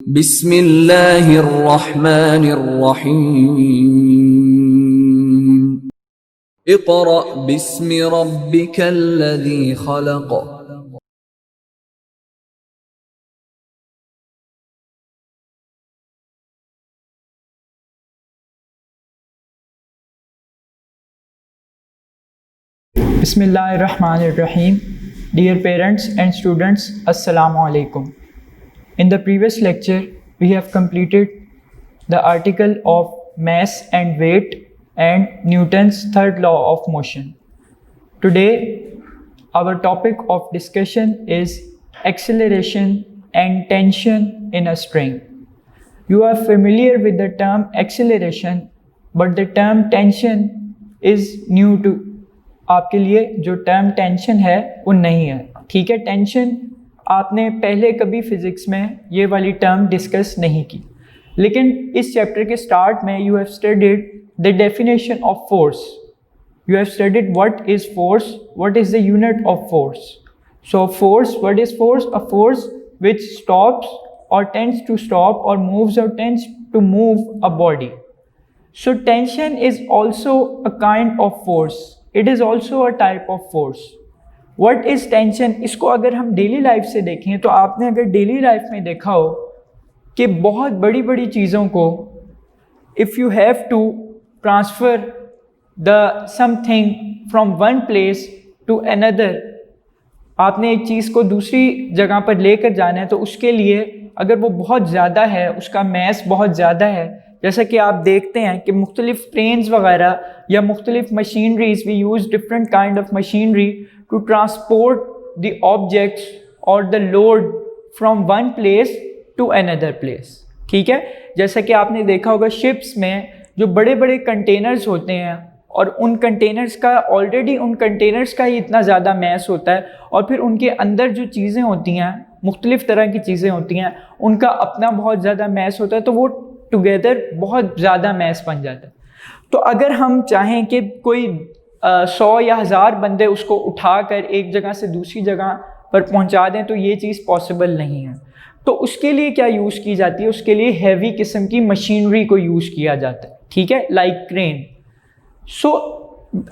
बिस्मिल्लाहिर्रहमानिर्रहीम। Iqra बिस्मि रब्बिकल्लज़ी खलक़। Bismillahirrahmanirrahim. Dear parents and students, Assalamu alaikum. In the previous lecture, we have completed the article of mass and weight and Newton's third law of motion. Today, our topic of discussion is acceleration and tension in a string. You are familiar with the term acceleration, but the term tension is new to आपके लिए जो term tension है वो नहीं है। ठीक है, tension आपने पहले कभी फिजिक्स में ये वाली टर्म डिस्कस नहीं की, लेकिन इस चैप्टर के स्टार्ट में you have studied the definition of force. You have studied what is force, what is the unit of force. So force, what is force? A force which stops और tends to stop और moves और tends to move a body. So tension is also a kind of force. It is also a type of force. What is tension? इसको अगर हम daily life से देखें तो आपने अगर डेली लाइफ में देखा हो कि बहुत बड़ी बड़ी चीज़ों को if you have to transfer the something from one place to another, आपने एक चीज़ को दूसरी जगह पर लेकर जाना है तो उसके लिए अगर वो बहुत ज़्यादा है, उसका मैस बहुत ज़्यादा है, जैसा कि आप देखते हैं कि मुख्तलिफ ट्रेन्स वगैरह या मुख्तलिफ machineries, we use different kind of machinery to transport the objects और the load from one place to another place. ठीक है, जैसा कि आपने देखा होगा शिप्स में जो बड़े बड़े कंटेनर्स होते हैं और उन कंटेनर्स का ऑलरेडी उन कंटेनर्स का ही इतना ज़्यादा मैस होता है और फिर उनके अंदर जो चीज़ें होती हैं, मुख्तलिफ तरह की चीज़ें होती हैं, उनका अपना बहुत ज़्यादा मैस होता है, तो वो टुगेदर बहुत ज़्यादा मैस बन जाता है. तो अगर हम चाहें कि कोई 100 या 1000 बंदे उसको उठाकर एक जगह से दूसरी जगह पर पहुंचा दें तो ये चीज़ पॉसिबल नहीं है. तो उसके लिए क्या यूज़ की जाती है? उसके लिए हैवी किस्म की मशीनरी को यूज़ किया जाता है. ठीक है, लाइक क्रेन. सो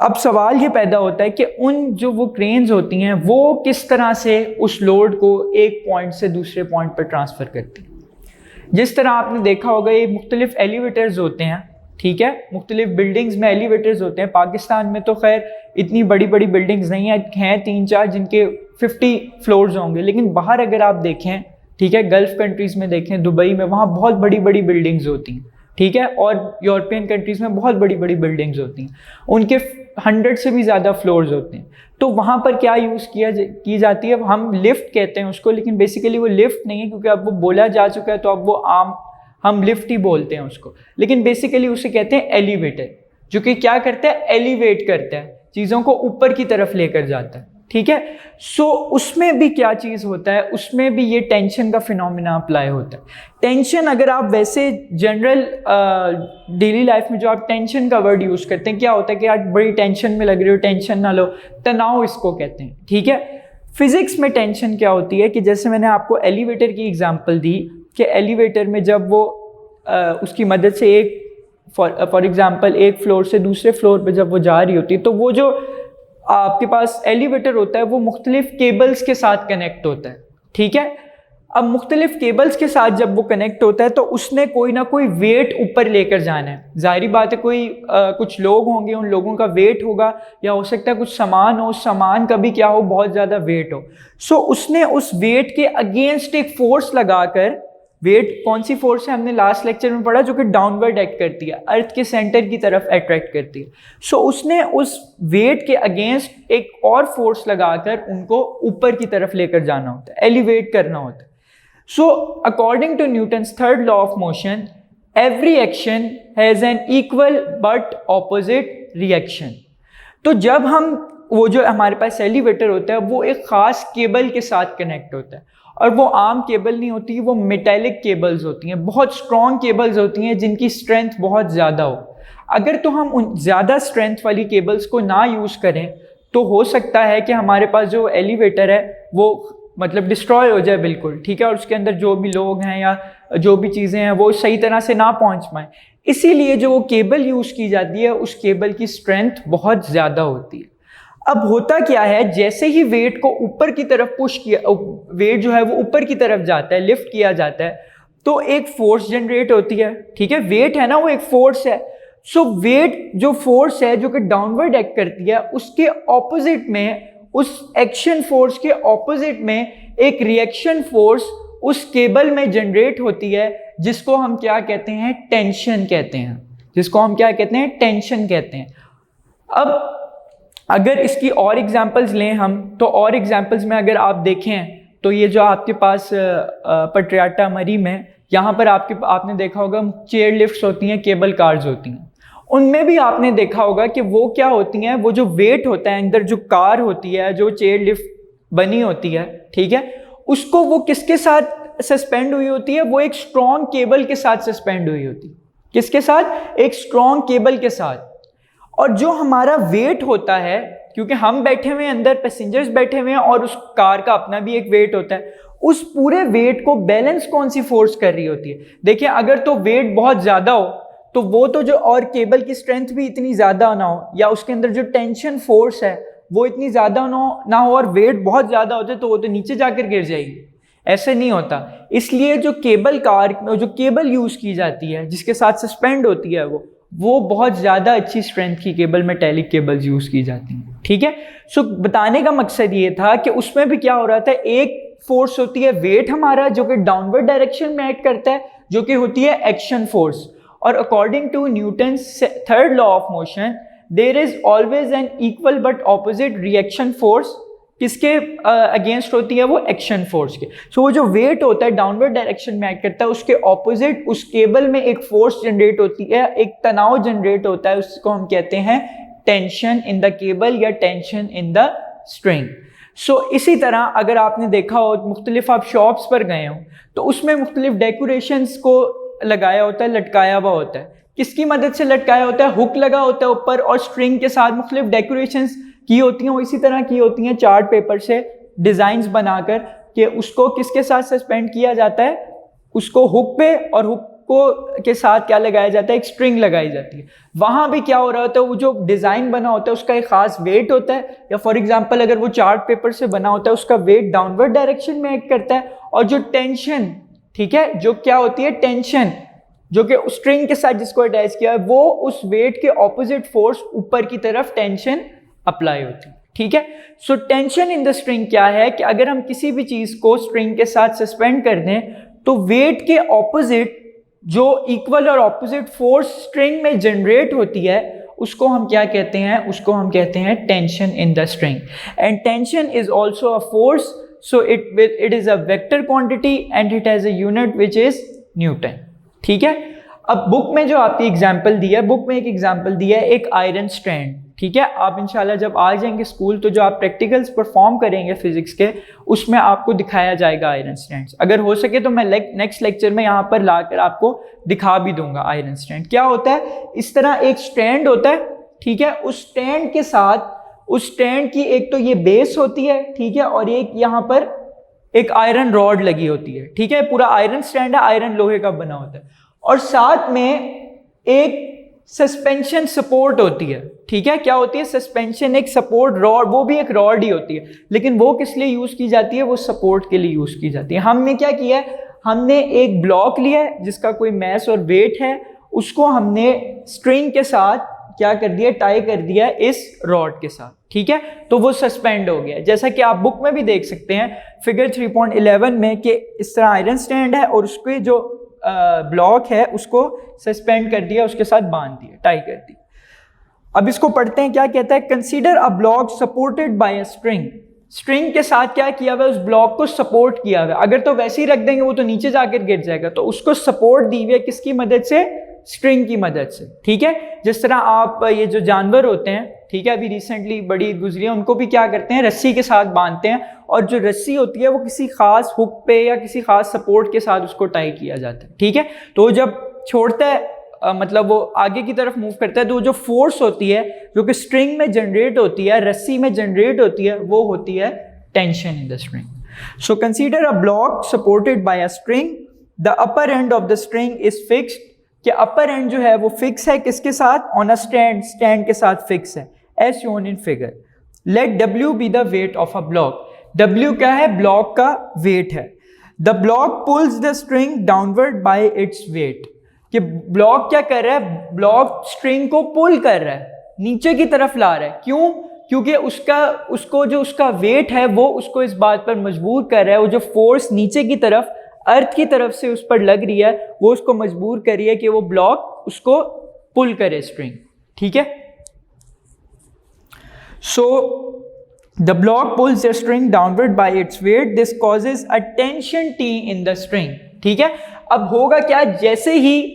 अब सवाल ये पैदा होता है कि उन जो वो क्रेन्स होती हैं वो किस तरह से उस लोड को एक पॉइंट से दूसरे पॉइंट पर ट्रांसफ़र करती हैं. जिस तरह आपने देखा होगा ये मुख्तलिफ एलिवेटर्स होते हैं. ठीक है, मुख्तलिफ बिल्डिंग्स में एलिवेटर्स होते हैं. पाकिस्तान में तो खैर इतनी बड़ी बड़ी बिल्डिंग्स नहीं हैं, 3-4 जिनके 50 फ्लोर्स होंगे, लेकिन बाहर अगर आप देखें, ठीक है, गल्फ़ कंट्रीज़ में देखें, दुबई में, वहाँ बहुत बड़ी बड़ी बिल्डिंग्स होती हैं. ठीक है, और यूरोपियन कंट्रीज़ में बहुत बड़ी बड़ी बिल्डिंग्स होती हैं, उनके 100 से भी ज़्यादा फ्लोर्स होते हैं. तो वहाँ पर क्या यूज़ की जाती है? हम लिफ्ट कहते हैं उसको, लेकिन बेसिकली वो लिफ्ट नहीं है क्योंकि अब वो बोला जा चुका है तो अब वो आम हम लिफ्ट ही बोलते हैं उसको, लेकिन बेसिकली उसे कहते हैं एलिवेटर, जो कि क्या करता है? एलिवेट करता है, चीज़ों को ऊपर की तरफ लेकर जाता है. ठीक है, सो उसमें भी क्या चीज़ होता है? उसमें भी ये टेंशन का फिनोमिना अप्लाई होता है. टेंशन अगर आप वैसे जनरल डेली लाइफ में जो आप टेंशन का वर्ड यूज़ करते हैं, क्या होता है कि आप बड़ी टेंशन में लग रहे हो, टेंशन ना लो, तनाव इसको कहते हैं. ठीक है, फिज़िक्स में टेंशन क्या होती है कि जैसे मैंने आपको एलिवेटर की एग्जांपल दी कि एलिवेटर में जब वो उसकी मदद से एक फॉर एग्जांपल एक फ्लोर से दूसरे फ्लोर पे जब वो जा रही होती है तो वो जो आपके पास एलिवेटर होता है वो मुख्तलिफ केबल्स के साथ कनेक्ट होता है. ठीक है, अब मुख्तलिफ केबल्स के साथ जब वो कनेक्ट होता है तो उसने कोई ना कोई वेट ऊपर लेकर जाना है. जाहिर बात है कोई कुछ लोग होंगे, उन लोगों का वेट होगा, या हो सकता है कुछ सामान हो, सामान का भी क्या हो, बहुत ज़्यादा वेट हो. सो उसने उस वेट के अगेंस्ट एक फोर्स लगाकर, वेट कौन सी फोर्स है हमने लास्ट लेक्चर में पढ़ा, जो कि डाउनवर्ड एक्ट करती है, अर्थ के सेंटर की तरफ अट्रैक्ट करती है. सो उसने उस वेट के अगेंस्ट एक और फोर्स लगाकर उनको ऊपर की तरफ लेकर जाना होता है, एलिवेट करना होता है. So according to Newton's third law of motion, every action has an equal but opposite reaction. तो जब हम वो जो हमारे पास एलिवेटर होता है वो एक ख़ास केबल के साथ कनेक्ट होता है, और वो आम केबल नहीं होती, वो मेटेलिक केबल्स होती हैं, बहुत स्ट्रॉन्ग केबल्स होती हैं जिनकी स्ट्रेंथ बहुत ज़्यादा हो. अगर तो हम उन ज़्यादा स्ट्रेंथ वाली केबल्स को ना यूज़ करें तो हो सकता है कि हमारे पास जो एलिवेटर है वो मतलब डिस्ट्रॉय हो जाए बिल्कुल, ठीक है, और उसके अंदर जो भी लोग हैं या जो भी चीज़ें हैं वो सही तरह से ना पहुंच पाएँ। इसीलिए जो वो केबल यूज़ की जाती है उस केबल की स्ट्रेंथ बहुत ज़्यादा होती है। अब होता क्या है, जैसे ही वेट को ऊपर की तरफ पुश किया, वेट जो है वो ऊपर की तरफ जाता है, लिफ्ट किया जाता है, तो एक फोर्स जनरेट होती है, ठीक है, वेट है ना, वो एक फोर्स है। सो वेट जो फोर्स है जो कि डाउनवर्ड एक्ट करती है, उसके ऑपोजिट में, उस एक्शन फोर्स के ऑपोजिट में एक रिएक्शन फोर्स उस केबल में जनरेट होती है, जिसको हम क्या कहते हैं, टेंशन कहते हैं, जिसको हम क्या कहते हैं, टेंशन कहते हैं। अब अगर इसकी और एग्जांपल्स लें हम, तो और एग्जांपल्स में अगर आप देखें तो ये जो आपके पास पटियाला मरी में, यहाँ पर आपने देखा होगा चेयर लिफ्ट्स होती हैं, केबल कार्स होती हैं, उनमें भी आपने देखा होगा कि वो क्या होती हैं, वो जो वेट होता है अंदर, जो कार होती है, जो चेयर लिफ्ट बनी होती है, ठीक है, उसको वो किसके साथ सस्पेंड हुई होती है, वो एक स्ट्रॉन्ग केबल के साथ सस्पेंड हुई होती है। किसके साथ? एक स्ट्रॉन्ग केबल के साथ। और जो हमारा वेट होता है, क्योंकि हम बैठे हुए हैं अंदर, पैसेंजर्स बैठे हुए हैं, और उस कार का अपना भी एक वेट होता है, उस पूरे वेट को बैलेंस कौन सी फोर्स कर रही होती है? देखिए, अगर तो वेट बहुत ज़्यादा हो तो वो तो जो, और केबल की स्ट्रेंथ भी इतनी ज़्यादा ना हो, या उसके अंदर जो टेंशन फोर्स है वो इतनी ज़्यादा ना हो, और वेट बहुत ज़्यादा होते तो वो तो नीचे जाकर गिर जाएगी। ऐसे नहीं होता। इसलिए जो केबल कार, जो केबल यूज़ की जाती है, जिसके साथ सस्पेंड होती है, वो बहुत ज़्यादा अच्छी स्ट्रेंथ की केबल, मेटेलिक केबल्स यूज़ की जाती हैं, ठीक है। सो बताने का मकसद ये था कि उसमें भी क्या हो रहा था, एक फोर्स होती है वेट हमारा, जो कि डाउनवर्ड डायरेक्शन में एक्ट करता है, जो कि होती है एक्शन फोर्स। और according to Newton's third law of motion, there is always an equal but opposite reaction force. किसके अगेंस्ट होती है? वो एक्शन फोर्स के। सो वो जो वेट होता है डाउनवर्ड डायरेक्शन में एक्ट करता है, उसके ऑपोजिट उस केबल में एक फोर्स जनरेट होती है, एक तनाव जनरेट होता है, उसको हम कहते हैं टेंशन इन द केबल या टेंशन इन द स्ट्रिंग। सो इसी तरह अगर आपने देखा हो, मुख्तलिफ आप शॉप्स पर गए हो तो उसमें मुख्तलिफ डेकोरेशंस को लगाया होता है, लटकाया हुआ होता है। किसकी मदद से लटकाया होता है? हुक लगा होता है ऊपर, और स्ट्रिंग के साथ मुख्तलिफ डेकोरेशंस की होती हैं, वो इसी तरह की होती हैं, चार्ट पेपर से डिज़ाइंस बनाकर, कि उसको किसके साथ सस्पेंड किया जाता है? उसको हुक पे, और हुक को के साथ क्या लगाया जाता है? एक स्ट्रिंग लगाई जाती है। वहाँ भी क्या हो रहा होता है, वो जो डिज़ाइन बना होता है उसका एक ख़ास वेट होता है, या फॉर एग्जांपल अगर वो चार्ट पेपर से बना होता है, उसका वेट डाउनवर्ड डायरेक्शन में एक्ट करता है, और जो टेंशन, ठीक है, जो क्या होती है, टेंशन जो कि स्ट्रिंग के साथ जिसको अटैच किया है, वो उस वेट के ऑपोजिट फोर्स ऊपर की तरफ टेंशन अप्लाई होती है, ठीक है। So tension in the string क्या है कि अगर हम किसी भी चीज को स्ट्रिंग के साथ सस्पेंड कर दें तो वेट के ऑपोजिट जो इक्वल और ऑपोजिट फोर्स स्ट्रिंग में जनरेट होती है, उसको हम क्या कहते हैं? उसको हम कहते हैं tension in the string. And tension is also a force, so it is a vector quantity and it has a unit which is Newton, ठीक है। अब बुक में जो आपकी एग्जाम्पल दी है, बुक में एक एग्जाम्पल दिया है एक आयरन स्ट्रैंड, ठीक है। आप इंशाल्लाह जब आ जाएंगे स्कूल तो जो आप प्रैक्टिकल्स परफॉर्म करेंगे फिजिक्स के, उसमें आपको दिखाया जाएगा आयरन स्ट्रैंड्स। अगर हो सके तो मैं नेक्स्ट लेक्चर में यहाँ पर लाकर आपको दिखा भी दूंगा आयरन स्ट्रैंड क्या होता है। इस तरह एक स्ट्रैंड होता है, ठीक है। उस स्ट्रैंड के साथ, उस स्ट्रैंड की एक तो ये बेस होती है, ठीक है, और एक यहाँ पर एक आयरन रॉड लगी होती है, ठीक है। पूरा आयरन स्ट्रैंड है, आयरन लोहे का बना होता है, और साथ में एक सस्पेंशन सपोर्ट होती है, ठीक है। क्या होती है? सस्पेंशन, एक सपोर्ट रॉड, वो भी एक रॉड ही होती है, लेकिन वो किस लिए यूज की जाती है? वो सपोर्ट के लिए यूज की जाती है। हमने क्या किया है? हमने एक ब्लॉक लिया है जिसका कोई मैस और वेट है, उसको हमने स्ट्रिंग के साथ क्या कर दिया? टाई कर दिया इस रॉड के साथ, ठीक है। तो वो सस्पेंड हो गया, जैसा कि आप बुक में भी देख सकते हैं फिगर 3.11 में, कि इस तरह आयरन स्टैंड है और उसके जो ब्लॉक है उसको सस्पेंड कर दिया, उसके साथ बांध दिया, टाई कर दी। अब इसको पढ़ते हैं, क्या कहता है? Consider a block supported by a string. String के साथ क्या किया हुआ है? उस ब्लॉक को सपोर्ट किया हुआ है। अगर तो वैसे ही रख देंगे वो तो नीचे जाकर गिर जाएगा, तो उसको सपोर्ट दी हुई है किसकी मदद से? स्ट्रिंग की मदद से, ठीक है। जिस तरह आप ये जो जानवर होते हैं, ठीक है, अभी रिसेंटली बड़ी गुजरी है, उनको भी क्या करते हैं? रस्सी के साथ बांधते हैं, और जो रस्सी होती है वो किसी खास हुक पे या किसी खास सपोर्ट के साथ उसको टाई किया जाता है, ठीक है। तो जब छोड़ता है, मतलब वो आगे की तरफ मूव करता है, तो जो फोर्स होती है जो कि स्ट्रिंग में जनरेट होती है, रस्सी में जनरेट होती है, वो होती है tension in the string. So consider a block supported by a string. The upper end of the string is fixed. कि upper end जो है वो fix है किसके साथ? On a stand के साथ fix है, as shown in figure. Let W be the weight of a block. W क्या है? block का weight है. The block pulls the string downward by its weight. कि block क्या कर रहा है? block string को pull कर रहा है, नीचे की तरफ ला रहा है. क्यों? क्योंकि उसको जो उसका वेट है वो उसको इस बात पर मजबूर कर रहा है, वो जो फोर्स नीचे की तरफ अर्थ की तरफ से उस पर लग रही है वो उसको मजबूर कर रही है कि वो ब्लॉक उसको पुल करे स्ट्रिंग. ठीक है. So the block pulls the string downward bye its weight. This causes a tension T in the string. ठीक है. अब होगा क्या? जैसे ही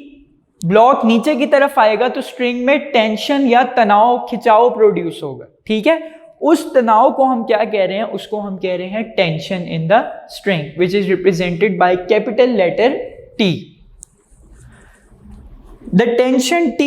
ब्लॉक नीचे की तरफ आएगा तो स्ट्रिंग में टेंशन या तनाव, खिंचाव प्रोड्यूस होगा. ठीक है. उस तनाव को हम क्या कह रहे हैं? उसको हम कह रहे हैं tension in the string, which is represented by capital letter T. The tension T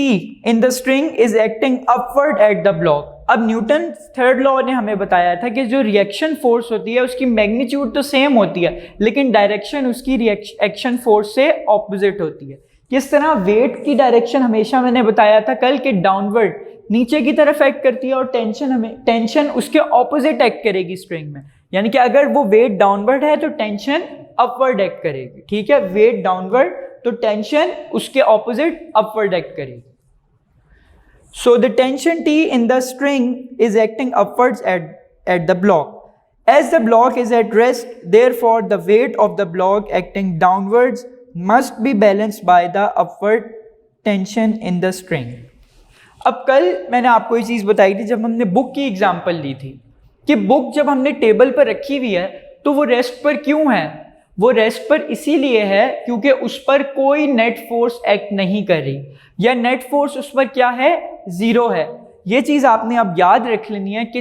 in the string is acting upward at the block. अब न्यूटन थर्ड लॉ ने हमें बताया था कि जो रिएक्शन फोर्स होती है उसकी मैग्नीट्यूड तो सेम होती है, लेकिन डायरेक्शन उसकी रिएक्शन फोर्स से ऑपोजिट होती है. किस तरह? वेट की डायरेक्शन हमेशा मैंने बताया था कल के डाउनवर्ड, नीचे की तरफ एक्ट करती है, और टेंशन उसके ऑपोजिट एक्ट करेगी स्ट्रिंग में. यानी कि अगर वो वेट डाउनवर्ड है तो टेंशन अपवर्ड एक्ट करेगी. ठीक है. वेट डाउनवर्ड तो टेंशन उसके ऑपोजिट अपवर्ड एक्ट करेगी. So the tension T in the string is acting upwards eight the block. As the block is at rest, therefore the weight of the block acting downwards must be balanced by the upward tension in the string. अब कल मैंने आपको ये चीज़ बताई थी जब हमने book की एग्जाम्पल ली थी कि बुक जब हमने टेबल पर रखी हुई है तो वो रेस्ट पर क्यों है? वो रेस्ट पर इसीलिए है क्योंकि उस पर कोई नेट फोर्स एक्ट नहीं कर रही, या नेट फोर्स उस पर क्या है? ज़ीरो है. ये चीज़ आपने अब याद रख लेनी है कि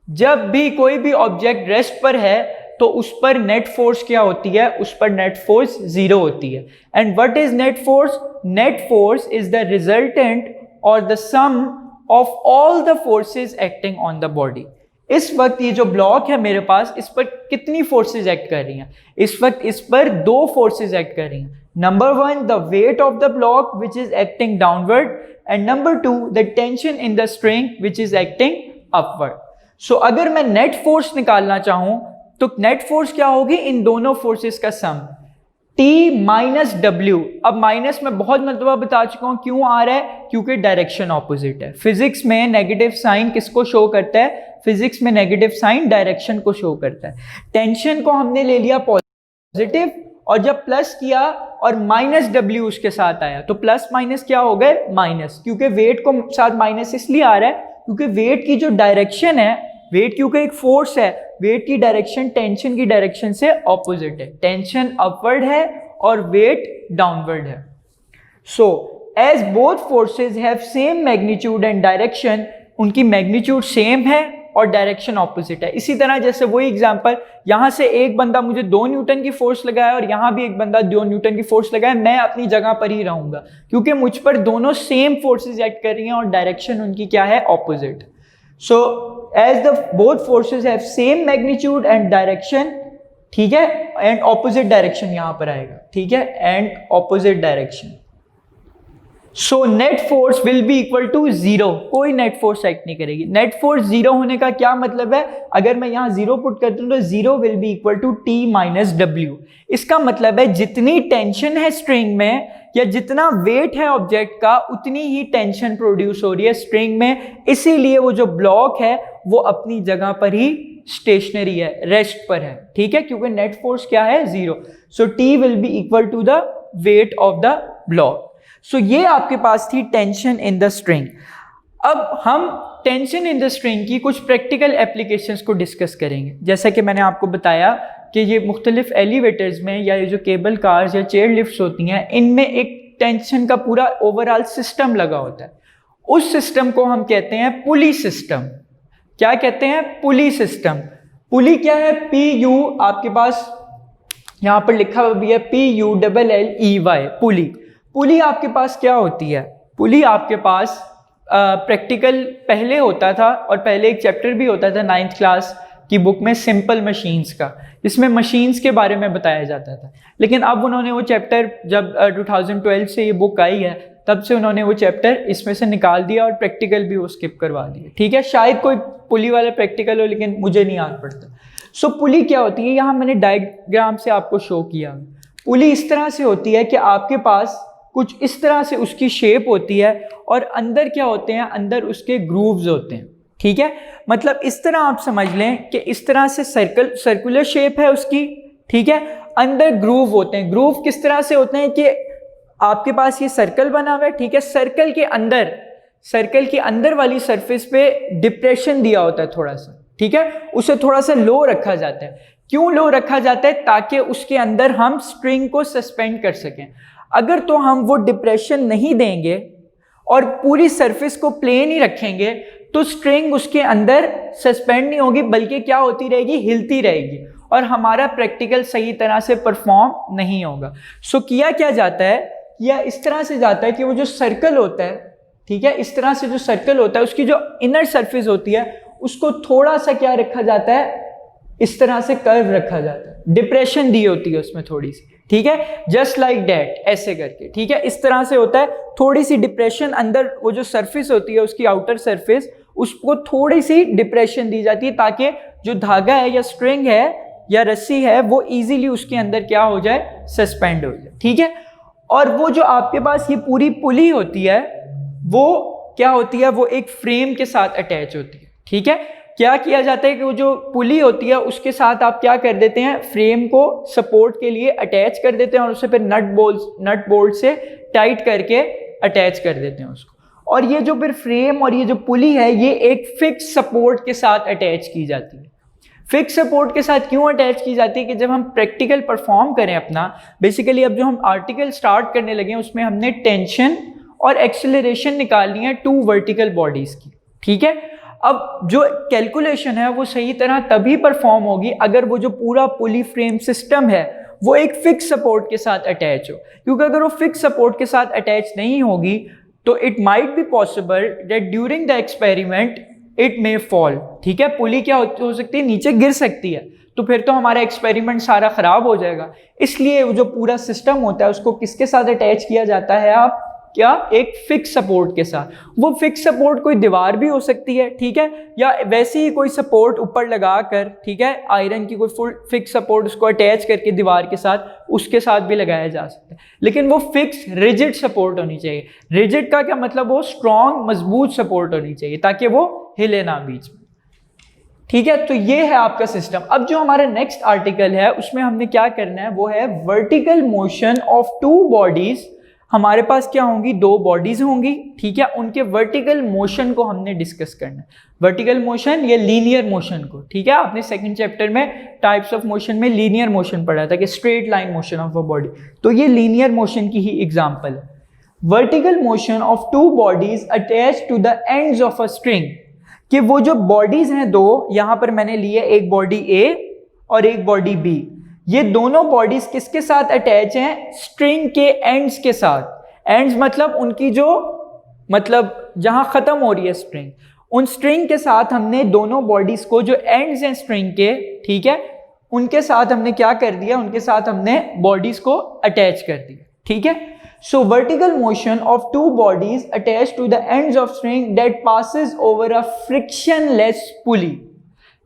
जब भी कोई भी ऑब्जेक्ट रेस्ट पर है तो उस पर नेट फोर्स क्या होती है? उस पर नेट फोर्स जीरो होती है. And what is net force? Net force is the resultant or the sum of all the forces acting on the body. इस वक्त ये जो ब्लॉक है मेरे पास, इस पर कितनी फोर्सेस एक्ट कर रही हैं? इस वक्त इस पर दो फोर्सेस एक्ट कर रही हैं. Number one, the weight of the block which is acting downward, and number two, the tension in the string which is acting upward. So अगर मैं नेट फोर्स निकालना चाहूं तो नेट फोर्स क्या होगी? इन दोनों फोर्सेस का सम, T माइनस W. अब माइनस में बहुत मरतबा बता चुका हूं क्यों आ रहा है, क्योंकि डायरेक्शन ऑपोजिट है. फिजिक्स में नेगेटिव साइन किसको शो करता है? फिजिक्स में नेगेटिव साइन डायरेक्शन को शो करता है. टेंशन को हमने ले लिया पॉजिटिव, और जब प्लस किया और माइनस W उसके साथ आया तो प्लस माइनस क्या हो गए? माइनस. क्योंकि वेट को साथ माइनस इसलिए आ रहा है क्योंकि वेट की जो डायरेक्शन है, वेट क्योंकि एक फोर्स है, वेट की डायरेक्शन टेंशन की डायरेक्शन से ऑपोजिट है. टेंशन अपवर्ड है और वेट डाउनवर्ड है. So as both forces have same magnitude and direction, उनकी मैग्नीट्यूड सेम है और डायरेक्शन ऑपोजिट है. इसी तरह जैसे वही एग्जांपल, यहां से एक बंदा मुझे 2 न्यूटन की फोर्स लगाया और यहां भी एक बंदा 2 न्यूटन की फोर्स लगाया, मैं अपनी जगह पर ही रहूंगा क्योंकि मुझ पर दोनों सेम फोर्सेस एक्ट कर रही हैं और डायरेक्शन उनकी क्या है? Opposite. So as the both forces have same magnitude and direction, ठीक है, and opposite direction यहां पर आएगा. ठीक है, and opposite direction. So net force will be equal to 0. कोई net force एक्ट नहीं करेगी. net force 0 होने का क्या मतलब है? अगर मैं यहां 0 पुट करता हूं तो 0 will be equal to T minus W. इसका मतलब है जितनी टेंशन है स्ट्रिंग में या जितना वेट है ऑब्जेक्ट का, उतनी ही टेंशन प्रोड्यूस हो रही है स्ट्रिंग में. इसीलिए वो जो ब्लॉक है वो अपनी जगह पर ही स्टेशनरी है, रेस्ट पर है. ठीक है, क्योंकि नेट फोर्स क्या है? 0. So T will be equal to the weight of the block. So ये आपके पास थी टेंशन इन द स्ट्रिंग. अब हम टेंशन इन द स्ट्रिंग की कुछ प्रैक्टिकल एप्लीकेशंस को डिस्कस करेंगे. जैसा कि मैंने आपको बताया कि ये मुख्तलिफ एलिवेटर्स में या ये जो केबल कार्स या चेयर लिफ्ट्स होती हैं, इनमें एक टेंशन का पूरा ओवरऑल सिस्टम लगा होता है. उस सिस्टम को हम कहते हैं पुली सिस्टम. क्या कहते हैं? पुली सिस्टम. पुली क्या है? PU, आपके पास यहाँ पर लिखा हुआ भी है PULLEY, पुली. पुली आपके पास क्या होती है? पुली आपके पास प्रैक्टिकल पहले होता था और पहले एक चैप्टर भी होता था 9th क्लास की बुक में सिंपल मशीन्स का, जिसमें मशीन्स के बारे में बताया जाता था। लेकिन अब उन्होंने वो चैप्टर, जब 2012 से ये बुक आई है, तब से उन्होंने वो चैप्टर इसमें से निकाल दिया और प्रैक्टिकल भी वो स्किप करवा दिया। ठीक है, शायद कोई पुली वाला प्रैक्टिकल हो, लेकिन मुझे नहीं याद पड़ता। सो पुली क्या होती है, यहाँ मैंने डायग्राम से आपको शो किया। पुली इस तरह से होती है कि आपके पास कुछ इस तरह से उसकी शेप होती है और अंदर क्या होते हैं, अंदर उसके ग्रूव्स होते हैं। ठीक है, मतलब इस तरह आप समझ लें कि इस तरह से सर्कुलर शेप है उसकी। ठीक है, अंदर ग्रूव होते हैं। ग्रूव किस तरह से होते हैं कि आपके पास ये सर्कल बना हुआ है। ठीक है, सर्कल के अंदर वाली सरफेस पे डिप्रेशन दिया होता है थोड़ा सा। ठीक है, उसे थोड़ा सा लो रखा जाता है। क्यों लो रखा जाता है? ताकि उसके अंदर हम स्ट्रिंग को सस्पेंड कर सकें। अगर तो हम वो डिप्रेशन नहीं देंगे और पूरी सरफेस को प्लेन ही रखेंगे तो स्ट्रिंग उसके अंदर सस्पेंड नहीं होगी, बल्कि क्या होती रहेगी, हिलती रहेगी, और हमारा प्रैक्टिकल सही तरह से परफॉर्म नहीं होगा। सो किया क्या जाता है, या इस तरह से जाता है कि वो जो सर्कल होता है, ठीक है, इस तरह से जो सर्कल होता है उसकी जो इनर सरफेस होती है उसको थोड़ा सा क्या रखा जाता है, इस तरह से कर्व रखा जाता है, डिप्रेशन दी होती है उसमें थोड़ी सी। ठीक है, जस्ट लाइक दैट, ऐसे करके। ठीक है, इस तरह से होता है, थोड़ी सी डिप्रेशन अंदर, वो जो सरफेस होती है उसकी आउटर सरफेस, उसको थोड़ी सी डिप्रेशन दी जाती है ताकि जो धागा है या स्ट्रिंग है या रस्सी है वो इजीली उसके अंदर क्या हो जाए, सस्पेंड हो जाए। ठीक है, और वो जो आपके पास ये पूरी पुली होती है वो क्या होती है, वो एक फ्रेम के साथ अटैच होती है। ठीक है, क्या किया जाता है कि वो जो पुली होती है उसके साथ आप क्या कर देते हैं, फ्रेम को सपोर्ट के लिए अटैच कर देते हैं और उसे फिर नट बोल्ट से टाइट करके अटैच कर देते हैं उसको। और ये जो फिर फ्रेम और ये जो पुली है ये एक फिक्स सपोर्ट के साथ अटैच की जाती है। फिक्स सपोर्ट के साथ क्यों अटैच की जाती है कि जब हम प्रैक्टिकल परफॉर्म करें अपना, बेसिकली अब जो हम आर्टिकल स्टार्ट करने लगे हैं उसमें हमने टेंशन और एक्सेलरेशन निकालनी है टू वर्टिकल बॉडीज की। ठीक है, अब जो कैलकुलेशन है वो सही तरह तभी परफॉर्म होगी अगर वो जो पूरा पुली फ्रेम सिस्टम है वो एक फिक्स सपोर्ट के साथ अटैच हो, क्योंकि अगर वो फिक्स सपोर्ट के साथ अटैच नहीं होगी तो it might be possible that during the experiment it may fall. ठीक है, पुली क्या हो सकती है, नीचे गिर सकती है, तो फिर तो हमारा एक्सपेरिमेंट सारा खराब हो जाएगा। इसलिए वो जो पूरा सिस्टम होता है उसको किसके साथ अटैच किया जाता है, आप क्या, एक फिक्स सपोर्ट के साथ। वो फिक्स सपोर्ट कोई दीवार भी हो सकती है, ठीक है, या वैसे ही कोई सपोर्ट ऊपर लगा कर, ठीक है, आयरन की कोई फुल फिक्स सपोर्ट उसको अटैच करके दीवार के साथ, उसके साथ भी लगाया जा सकता है। लेकिन वो फिक्स रिजिड सपोर्ट होनी चाहिए। रिजिड का क्या मतलब, वो स्ट्रॉन्ग मजबूत सपोर्ट होनी चाहिए ताकि वो हिले ना बीच में। ठीक है, तो ये है आपका सिस्टम। अब जो हमारा नेक्स्ट आर्टिकल है उसमें हमने क्या करना है, वो है vertical motion of two bodies. हमारे पास क्या होंगी, दो बॉडीज होंगी। ठीक है, उनके वर्टिकल मोशन को हमने डिस्कस करना है। वर्टिकल मोशन या लीनियर मोशन को। ठीक है, आपने सेकंड चैप्टर में टाइप्स ऑफ मोशन में लीनियर मोशन पढ़ा था कि straight line motion of a body, तो ये लीनियर मोशन की ही एग्जांपल है। Vertical motion of two bodies attach to the ends of a string, कि वो जो बॉडीज हैं दो, यहां पर मैंने लिए एक बॉडी ए और एक बॉडी बी। ये दोनों बॉडीज किसके साथ अटैच हैं, स्ट्रिंग के एंड्स के साथ। एंड्स मतलब उनकी जो, मतलब जहां खत्म हो रही है स्ट्रिंग, उन स्ट्रिंग के साथ हमने दोनों बॉडीज को, जो एंड्स हैं स्ट्रिंग के, ठीक है, उनके साथ हमने क्या कर दिया, उनके साथ हमने बॉडीज को अटैच कर दिया। ठीक है, so vertical motion of two bodies attach to the ends of string that passes over a frictionless pulley.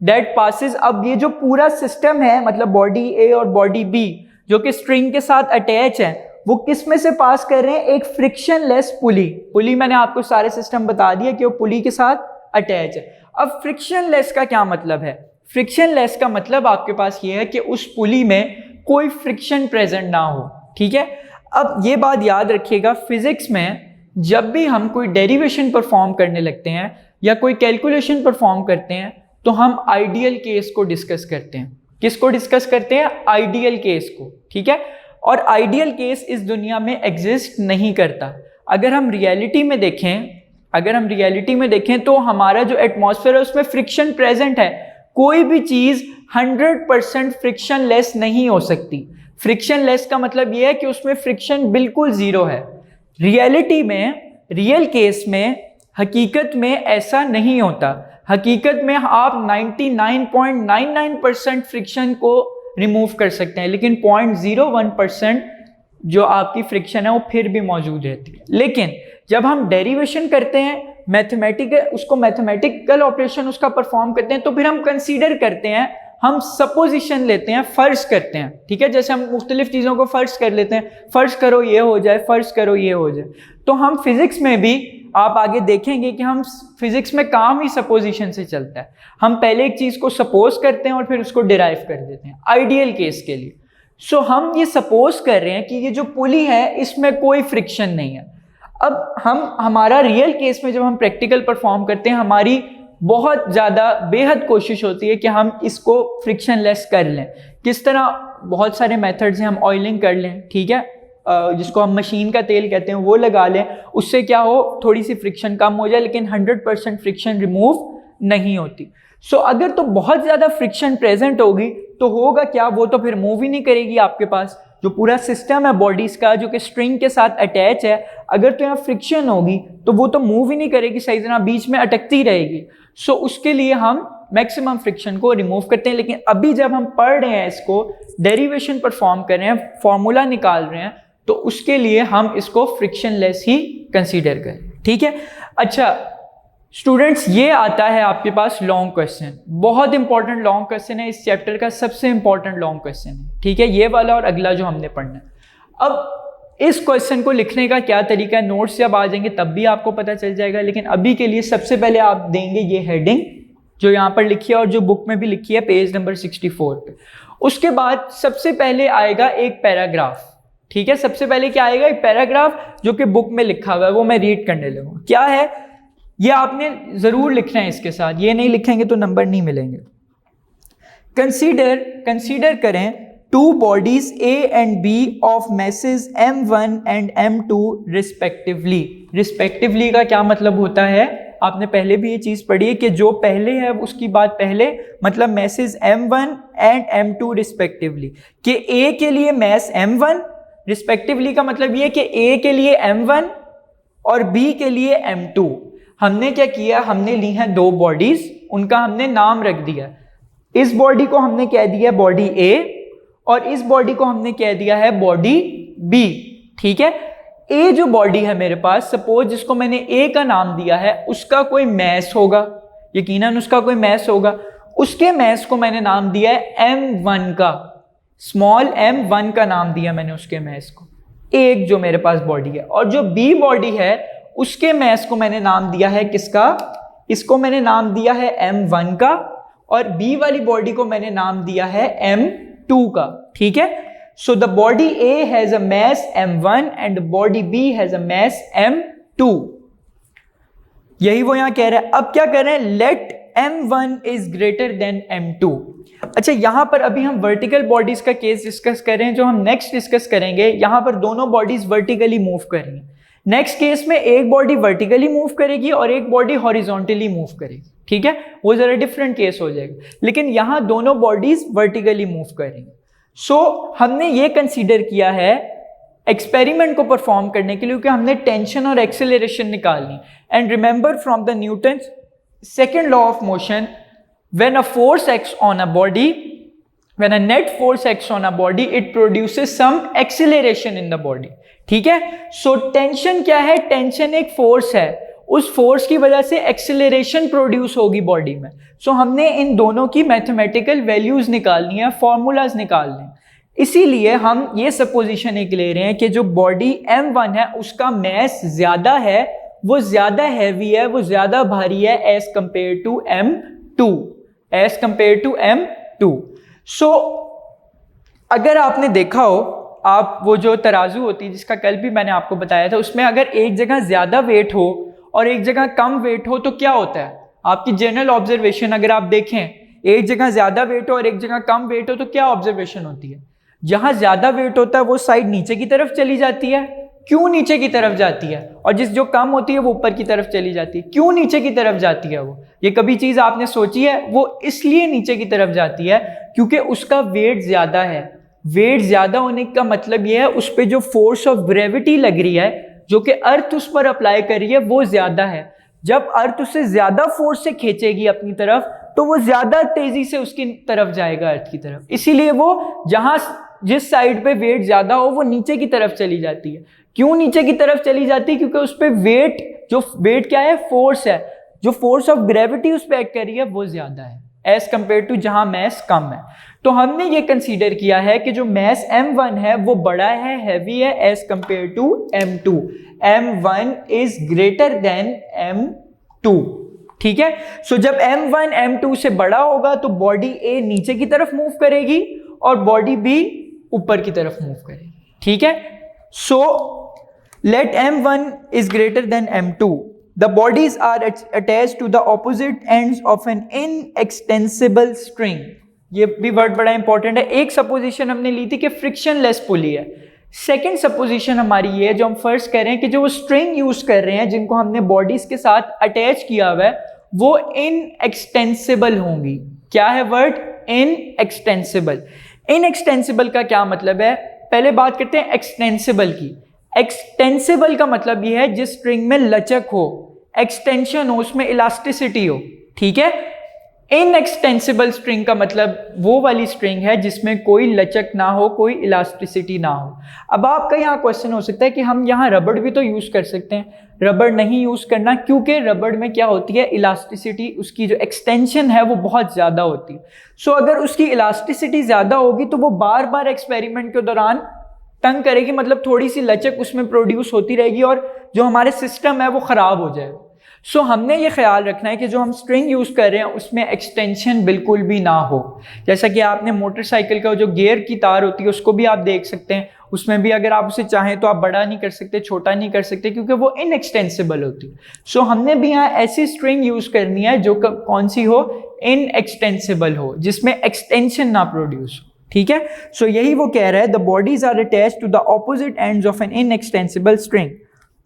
That passes, अब ये जो पूरा सिस्टम है, मतलब बॉडी ए और बॉडी बी जो कि स्ट्रिंग के साथ अटैच है, वो किस में से पास कर रहे हैं, एक फ्रिक्शनलेस पुली। पुली मैंने आपको सारे सिस्टम बता दिया कि वो पुली के साथ अटैच है। अब फ्रिक्शनलेस का क्या मतलब है, फ्रिक्शनलेस का मतलब आपके पास ये है कि उस पुली में कोई फ्रिक्शन प्रेजेंट ना हो। ठीक है, अब ये बात याद रखिएगा, फिजिक्स में जब भी हम कोई डेरिवेशन परफॉर्म करने लगते हैं या कोई कैलकुलेशन परफॉर्म करते हैं तो हम आइडियल केस को डिस्कस करते हैं। किसको डिस्कस करते हैं, आइडियल केस को। ठीक है, और आइडियल केस इस दुनिया में एग्जिस्ट नहीं करता। अगर हम रियलिटी में देखें तो हमारा जो एटमॉस्फेयर है उसमें फ्रिक्शन प्रेजेंट है। कोई भी चीज 100% फ्रिक्शनलेस नहीं हो सकती। फ्रिक्शनलेस का मतलब यह है कि उसमें फ्रिक्शन बिल्कुल जीरो है। रियलिटी में, रियल केस में, हकीकत में ऐसा नहीं होता। हकीकत में आप 99.99% फ्रिक्शन को रिमूव कर सकते हैं, लेकिन 0.01% जो आपकी फ्रिक्शन है वो फिर भी मौजूद रहती है। लेकिन जब हम डेरिवेशन करते हैं, मैथमेटिकल ऑपरेशन उसका परफॉर्म करते हैं, तो फिर हम कंसीडर करते हैं, हम सपोजिशन लेते हैं, फर्ज करते हैं, ठीक है। जैसे हम मुख्तलिफ चीज़ों को फर्ज कर लेते हैं, फर्ज करो ये हो जाए, फर्ज करो ये हो जाए। तो हम फिजिक्स में भी आप आगे देखेंगे कि हम फिजिक्स में काम ही सपोजिशन से चलता है। हम पहले एक चीज़ को सपोज करते हैं और फिर उसको डिराइव कर देते हैं आइडियल केस के लिए। सो हम ये सपोज कर रहे हैं कि ये जो पुली है इसमें कोई फ्रिक्शन नहीं है। अब हमारा रियल केस में जब हम प्रैक्टिकल परफॉर्म करते हैं, हमारी बहुत ज़्यादा बेहद कोशिश होती है कि हम इसको फ्रिक्शन लेस कर लें। किस तरह? बहुत सारे मेथड्स हैं, हम ऑयलिंग कर लें, ठीक है, जिसको हम मशीन का तेल कहते हैं, वो लगा लें, उससे क्या हो, थोड़ी सी फ्रिक्शन कम हो जाए, लेकिन 100% फ्रिक्शन रिमूव नहीं होती। सो अगर तो बहुत ज़्यादा फ्रिक्शन प्रेजेंट होगी तो होगा क्या, वो तो फिर मूव ही नहीं करेगी। आपके पास जो पूरा सिस्टम है बॉडीज़ का, जो कि स्ट्रिंग के साथ अटैच है, अगर तो यहाँ फ्रिक्शन होगी तो वो तो मूव ही नहीं करेगी सही तरह, बीच में अटकती रहेगी। सो उसके लिए हम मैक्सिमम फ्रिक्शन को रिमूव करते हैं। लेकिन अभी जब हम पढ़ रहे हैं, इसको डेरिवेशन परफॉर्म कर रहे हैं, फॉर्मूला निकाल रहे हैं, तो उसके लिए हम इसको फ्रिक्शन लेस ही कंसीडर करें, ठीक है। अच्छा स्टूडेंट्स, ये आता है आपके पास लॉन्ग क्वेश्चन, बहुत इंपॉर्टेंट लॉन्ग क्वेश्चन है, इस चैप्टर का सबसे इंपॉर्टेंट लॉन्ग क्वेश्चन है, ठीक है, ये वाला और अगला जो हमने पढ़ना है। अब इस क्वेश्चन को लिखने का क्या तरीका है, नोट्स जब आ जाएंगे तब भी आपको पता चल जाएगा, लेकिन अभी के लिए सबसे पहले आप देंगे ये हेडिंग जो यहाँ पर लिखी है और जो बुक में भी लिखी है पेज नंबर 64 पे। उसके बाद सबसे पहले आएगा एक पैराग्राफ, ठीक है, सबसे पहले क्या आएगा, एक पैराग्राफ जो कि बुक में लिखा हुआ है, वो मैं रीड करने लगूंगा। क्या है ये आपने जरूर लिखना है इसके साथ, ये नहीं लिखेंगे तो नंबर नहीं मिलेंगे। कंसीडर करें two bodies A and B of masses m1 and m2 respectively का क्या मतलब होता है, आपने पहले भी ये चीज पढ़ी है कि जो पहले है उसकी बात पहले, मतलब message m1 and m2 respectively, कि A के लिए मैस m1, रिस्पेक्टिवली का मतलब ये कि A के लिए m1 और B के लिए m2। हमने क्या किया, हमने ली हैं दो बॉडीज, उनका हमने नाम रख दिया। इस बॉडी को हमने कह दिया बॉडी A और इस बॉडी को हमने कह दिया है बॉडी B, ठीक है। A जो बॉडी है मेरे पास, सपोज जिसको मैंने A का नाम दिया है, उसका कोई मैस होगा, यकीनन उसका कोई मैस होगा, उसके मैस को मैंने नाम दिया है m1 का, स्मॉल m1 का नाम दिया मैंने उसके मैस को, एक जो मेरे पास बॉडी है। और जो B बॉडी है उसके मैस को मैंने नाम दिया है किसका, इसको मैंने नाम दिया है m1 का, और B वाली बॉडी को मैंने नाम दिया है m2 का, ठीक है। So the body A has a mass m1 and body B has a mass m2, यही वो यहां कह रहा है। अब क्या कर रहे हैं, late m1 is greater than m2। अच्छा, यहां पर अभी हम वर्टिकल बॉडीज का केस डिस्कस कर रहे हैं, जो हम नेक्स्ट डिस्कस करेंगे, यहां पर दोनों बॉडीज वर्टिकली मूव कर रही हैं। नेक्स्ट केस में एक बॉडी वर्टिकली मूव करेगी और एक बॉडी हॉरिजॉन्टली मूव करेगी, ठीक है, वो जरा डिफरेंट केस हो जाएगा, लेकिन यहां दोनों बॉडीज वर्टिकली मूव करेंगी। सो हमने ये कंसीडर किया है एक्सपेरिमेंट को परफॉर्म करने के लिए कि हमने टेंशन और एक्सेलरेशन निकालनी। And remember from the Newton second law of motion, when a force acts on a body, when a net force acts on a body it produces some acceleration in the body, ठीक है। So tension क्या है, tension एक force है, उस force की वजह से एक्सेलरेशन प्रोड्यूस होगी बॉडी में। सो हमने इन दोनों की मैथमेटिकल वैल्यूज निकालनी है, फॉर्मूलाज निकालने हैं। इसीलिए हम ये सपोजिशन एक ले रहे हैं कि जो बॉडी m1 है उसका मैस ज्यादा है, वो ज्यादा हैवी है, वो ज्यादा भारी है as compare to m2, as compare to m2। So अगर आपने देखा हो, आप वो जो तराजू होती है जिसका कल भी मैंने आपको बताया था, उसमें अगर एक जगह ज्यादा वेट हो और एक जगह कम वेट हो तो क्या होता है, आपकी जनरल ऑब्जर्वेशन अगर आप देखें, एक जगह ज्यादा वेट हो और एक जगह कम वेट हो तो क्या ऑब्जर्वेशन होती है, जहां ज्यादा वेट होता है वो साइड नीचे की तरफ चली जाती है। क्यों नीचे की तरफ जाती है? और जो कम होती है वो ऊपर की तरफ चली जाती है। क्यों नीचे की तरफ जाती है वो? ये कभी चीज आपने सोची है? वो इसलिए नीचे की तरफ जाती है क्योंकि उसका वेट ज्यादा है। वेट ज्यादा होने का मतलब ये है उस पर जो फोर्स ऑफ ग्रेविटी लग रही है, जो कि अर्थ उस पर अप्लाई कर रही है, वो ज्यादा है। जब अर्थ उससे ज्यादा फोर्स से खींचेगी अपनी तरफ तो वो ज्यादा तेजी से उसकी तरफ जाएगा, अर्थ की तरफ। इसीलिए वो जहां जिस साइड पे वेट ज्यादा हो वो नीचे की तरफ चली जाती है। क्यों नीचे की तरफ चली जाती है? क्योंकि उस पे वेट, जो वेट क्या है, फोर्स है, जो फोर्स ऑफ ग्रेविटी उस पे एक्ट कर रही है वो ज्यादा है एज कंपेयर टू जहां मैस कम है। तो हमने ये कंसीडर किया है कि जो मैस m1 है वो बड़ा है, हैवी है as compare to m2। m1 is greater than m2, ठीक है। सो जब m1 m2 से बड़ा होगा तो बॉडी A नीचे की तरफ मूव करेगी और बॉडी B ऊपर की तरफ मूव करेगी, ठीक है। So let m1 is greater than m2. The bodies are attached to the opposite ends of an inextensible string. ये भी वर्ड बड़ा इंपॉर्टेंट है। एक सपोजिशन हमने ली थी कि फ्रिक्शनलेस पुली है। सेकेंड सपोजिशन हमारी ये है, जो हम फर्स्ट कह रहे हैं कि जो वो स्ट्रिंग यूज कर रहे हैं जिनको हमने बॉडीज के साथ अटैच किया हुआ है वो इनएक्सटेंसिबल होंगी। क्या है वर्ड? इनएक्सटेंसिबल। इनएक्सटेंसिबल का क्या मतलब है? पहले बात करते हैं एक्सटेंसिबल की। एक्सटेंसिबल का मतलब ये है जिस स्ट्रिंग में लचक हो, एक्सटेंशन हो, उसमें इलास्टिसिटी हो, ठीक है। इनएक्सटेंसिबल स्ट्रिंग का मतलब वो वाली स्ट्रिंग है जिसमें कोई लचक ना हो, कोई इलास्टिसिटी ना हो। अब आपका यहाँ क्वेश्चन हो सकता है कि हम यहाँ रबड़ भी तो यूज कर सकते हैं। रबड़ नहीं यूज करना, क्योंकि रबड़ में क्या होती है, इलास्टिसिटी, उसकी जो एक्सटेंशन है वो बहुत ज्यादा होती है। सो अगर उसकी इलास्टिसिटी ज्यादा होगी तो वो बार बार एक्सपेरिमेंट के दौरान तंग करेगी, मतलब थोड़ी सी लचक उसमें प्रोड्यूस होती रहेगी और जो हमारे सिस्टम है वो खराब हो जाएगा। सो हमने ये ख्याल रखना है कि जो हम स्ट्रिंग यूज कर रहे हैं उसमें एक्सटेंशन बिल्कुल भी ना हो। जैसा कि आपने मोटरसाइकिल का जो गियर की तार होती है उसको भी आप देख सकते हैं, उसमें भी अगर आप उसे चाहें तो आप बड़ा नहीं कर सकते, छोटा नहीं कर सकते, क्योंकि वो इनएक्सटेंसिबल होती है। सो हमने भी यहाँ ऐसी स्ट्रिंग यूज करनी है जो कौन सी हो, इनएक्सटेंसिबल हो, जिसमें एक्सटेंशन ना प्रोड्यूस हो, ठीक है। सो यही वो कह रहा है, the bodies are attached to the opposite ends of an inextensible string.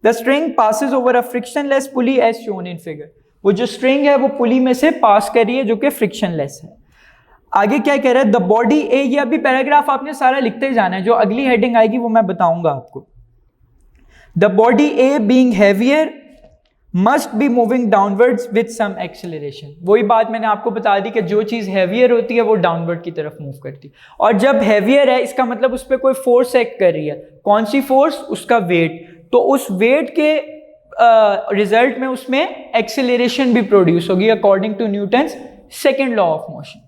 The string passes over a frictionless pulley as shown in figure. वो जो स्ट्रिंग है वो पुली में से पास कर रही है जो कि फ्रिक्शनलेस है। आगे क्या कह रहा है, द बॉडी ए, ये अभी पैराग्राफ आपने सारा लिखते जाना है, जो अगली हेडिंग आएगी वो मैं बताऊंगा आपको। The body A being heavier must be moving downwards with some acceleration. वही बात मैंने आपको बता दी कि जो चीज हैवियर होती है वो डाउनवर्ड की तरफ मूव करती है, और जब हैवियर है इसका मतलब उस पर कोई फोर्स एक्ट कर रही है। कौन सी फोर्स? उसका वेट। तो उस वेट के रिजल्ट में उसमें एक्सेलरेशन भी प्रोड्यूस होगी according to Newton's second law of motion.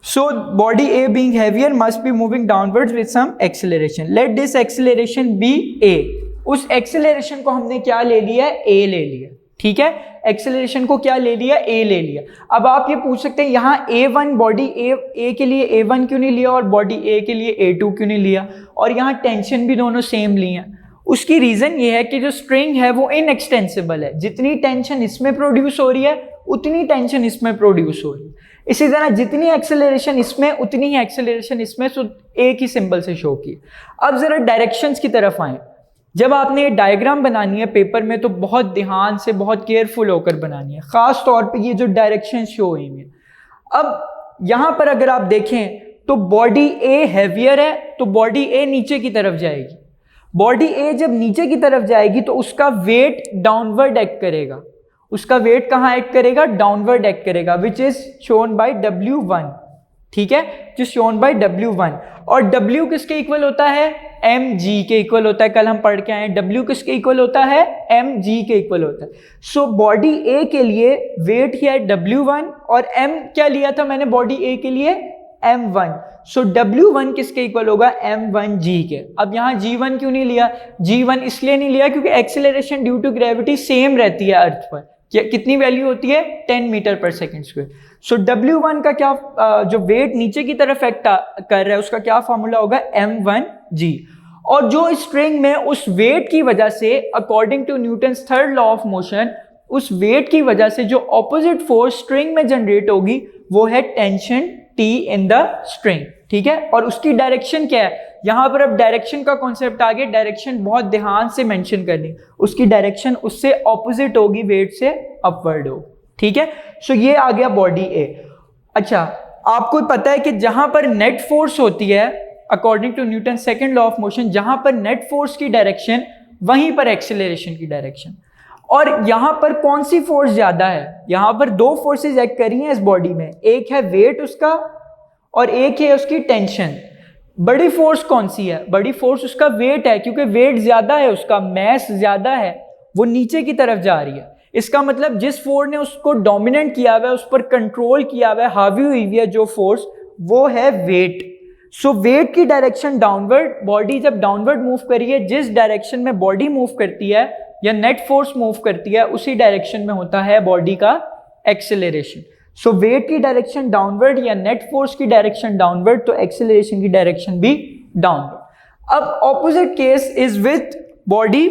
So body A being heavier must be moving downwards with some acceleration. Let this acceleration be a. उस एक्सेलरेशन को हमने क्या ले लिया? ए ले लिया, ठीक है। एक्सेलरेशन को क्या ले लिया? ए ले लिया। अब आप ये पूछ सकते हैं यहाँ A1 बॉडी ए के लिए A1 क्यों नहीं लिया और बॉडी ए के लिए A2 क्यों नहीं लिया, और यहाँ टेंशन भी दोनों सेम ली हैं। उसकी रीजन ये है कि जो स्ट्रिंग है वो इनएक्सटेंसिबल है। जितनी टेंशन इसमें प्रोड्यूस हो रही है उतनी टेंशन इसमें प्रोड्यूस हो रही है। इसी तरह जितनी एक्सेलरेशन इसमें उतनी ही एक्सेलरेशन इसमें, सो एक ही सिंबल से शो की। अब जरा डायरेक्शंस की तरफ आए। जब आपने डायग्राम बनानी है पेपर में तो बहुत ध्यान से, बहुत केयरफुल होकर बनानी है, खास तौर पे ये जो डायरेक्शन शो हुई है। अब यहां पर अगर आप देखें तो बॉडी ए हैवियर है तो बॉडी ए नीचे की तरफ जाएगी। बॉडी ए जब नीचे की तरफ जाएगी तो उसका वेट डाउनवर्ड एक्ट करेगा। उसका वेट कहां एक्ट करेगा? डाउनवर्ड एक्ट करेगा, which is shown by W1, ठीक है, जो शोन बाय W1। और W किसके इक्वल होता है? mg के इक्वल होता है। कल हम पढ़ के आए, W किसके इक्वल होता है? mg के इक्वल होता है। सो बॉडी A के लिए वेट ही है W1 और m क्या लिया था मैंने बॉडी A के लिए? m1। सो W1 किसके इक्वल होगा? m1g के। अब यहाँ g1 क्यों नहीं लिया? g1 इसलिए नहीं लिया क्योंकि acceleration due to gravity same रहती है अर्थ पर। कितनी वैल्यू होती है? 10 मीटर पर सेकेंड स्क्वायर। सो W1 का क्या, जो वेट नीचे की तरफ एक्ट कर रहा है उसका क्या फॉर्मूला होगा? m1g। और जो स्ट्रिंग में उस वेट की वजह से according to Newton's third law of motion, उस वेट की वजह से जो ऑपोजिट फोर्स स्ट्रिंग में जनरेट होगी वो है tension T in the string, ठीक है। और उसकी डायरेक्शन क्या है? यहां पर अब डायरेक्शन का कॉन्सेप्ट आ गया। डायरेक्शन बहुत ध्यान से मेंशन करनी, उसकी डायरेक्शन उससे ऑपोजिट होगी, वेट से अपवर्ड हो, ठीक है। सो ये आ गया बॉडी ए। अच्छा, आपको पता है कि जहां पर नेट फोर्स होती है according to Newton second law of motion, जहां पर नेट फोर्स की डायरेक्शन वहीं पर एक्सेलरेशन की डायरेक्शन। और यहां पर कौन सी फोर्स ज्यादा है? यहां पर दो फोर्सेस एक्ट कर रही हैं इस बॉडी में, एक है वेट उसका और एक है उसकी टेंशन। बड़ी फोर्स कौन सी है? बड़ी फोर्स उसका वेट है, क्योंकि वेट ज्यादा है, उसका मैस ज्यादा है, वो नीचे की तरफ जा रही है। इसका मतलब जिस फोर्स ने उसको डोमिनेट किया हुआ है, उस पर कंट्रोल किया हुआ है, हावी हुई हुई है जो फोर्स, वो है वेट। सो वेट की डायरेक्शन डाउनवर्ड, बॉडी जब डाउनवर्ड मूव करी है, जिस डायरेक्शन में बॉडी मूव करती है या नेट फोर्स मूव करती है, उसी डायरेक्शन में होता है बॉडी का एक्सेलरेशन। सो वेट की डायरेक्शन डाउनवर्ड या नेट फोर्स की डायरेक्शन डाउनवर्ड, तो एक्सेलरेशन की डायरेक्शन भी डाउनवर्ड। अब opposite case is with body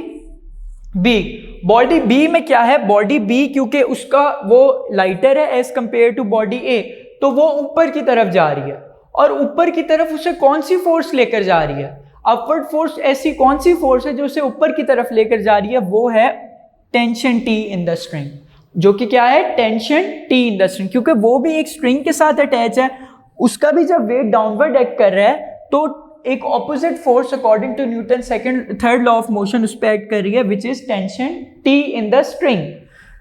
B. Body B में क्या है? बॉडी बी क्योंकि उसका वो लाइटर है एज कंपेयर टू बॉडी ए, तो वो ऊपर की तरफ जा रही है, और ऊपर की तरफ उसे कौन सी फोर्स लेकर जा रही है? Upward force. ऐसी कौन सी फोर्स है जो उसे ऊपर की तरफ लेकर जा रही है? वो है tension T in the string, जो कि क्या है? Tension T in the string, क्योंकि वो भी एक स्ट्रिंग के साथ अटैच है, उसका भी जब वेट डाउनवर्ड एक्ट कर रहा है, तो एक opposite force according to Newton third law of motion उस पर एक्ट कर रही है, which is tension T in the string.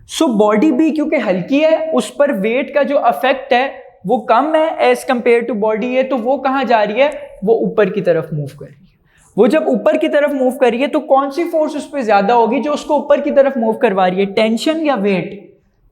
So body B क्योंकि हल्की है, उस पर वेट का जो अफेक्ट है वो कम है एज कंपेयर टू बॉडी ए, तो वो कहाँ जा रही है? वो ऊपर की तरफ मूव कर रही है। वो जब ऊपर की तरफ मूव कर रही है, तो कौन सी फोर्स उस पर ज्यादा होगी जो उसको ऊपर की तरफ मूव करवा रही है? टेंशन या वेट?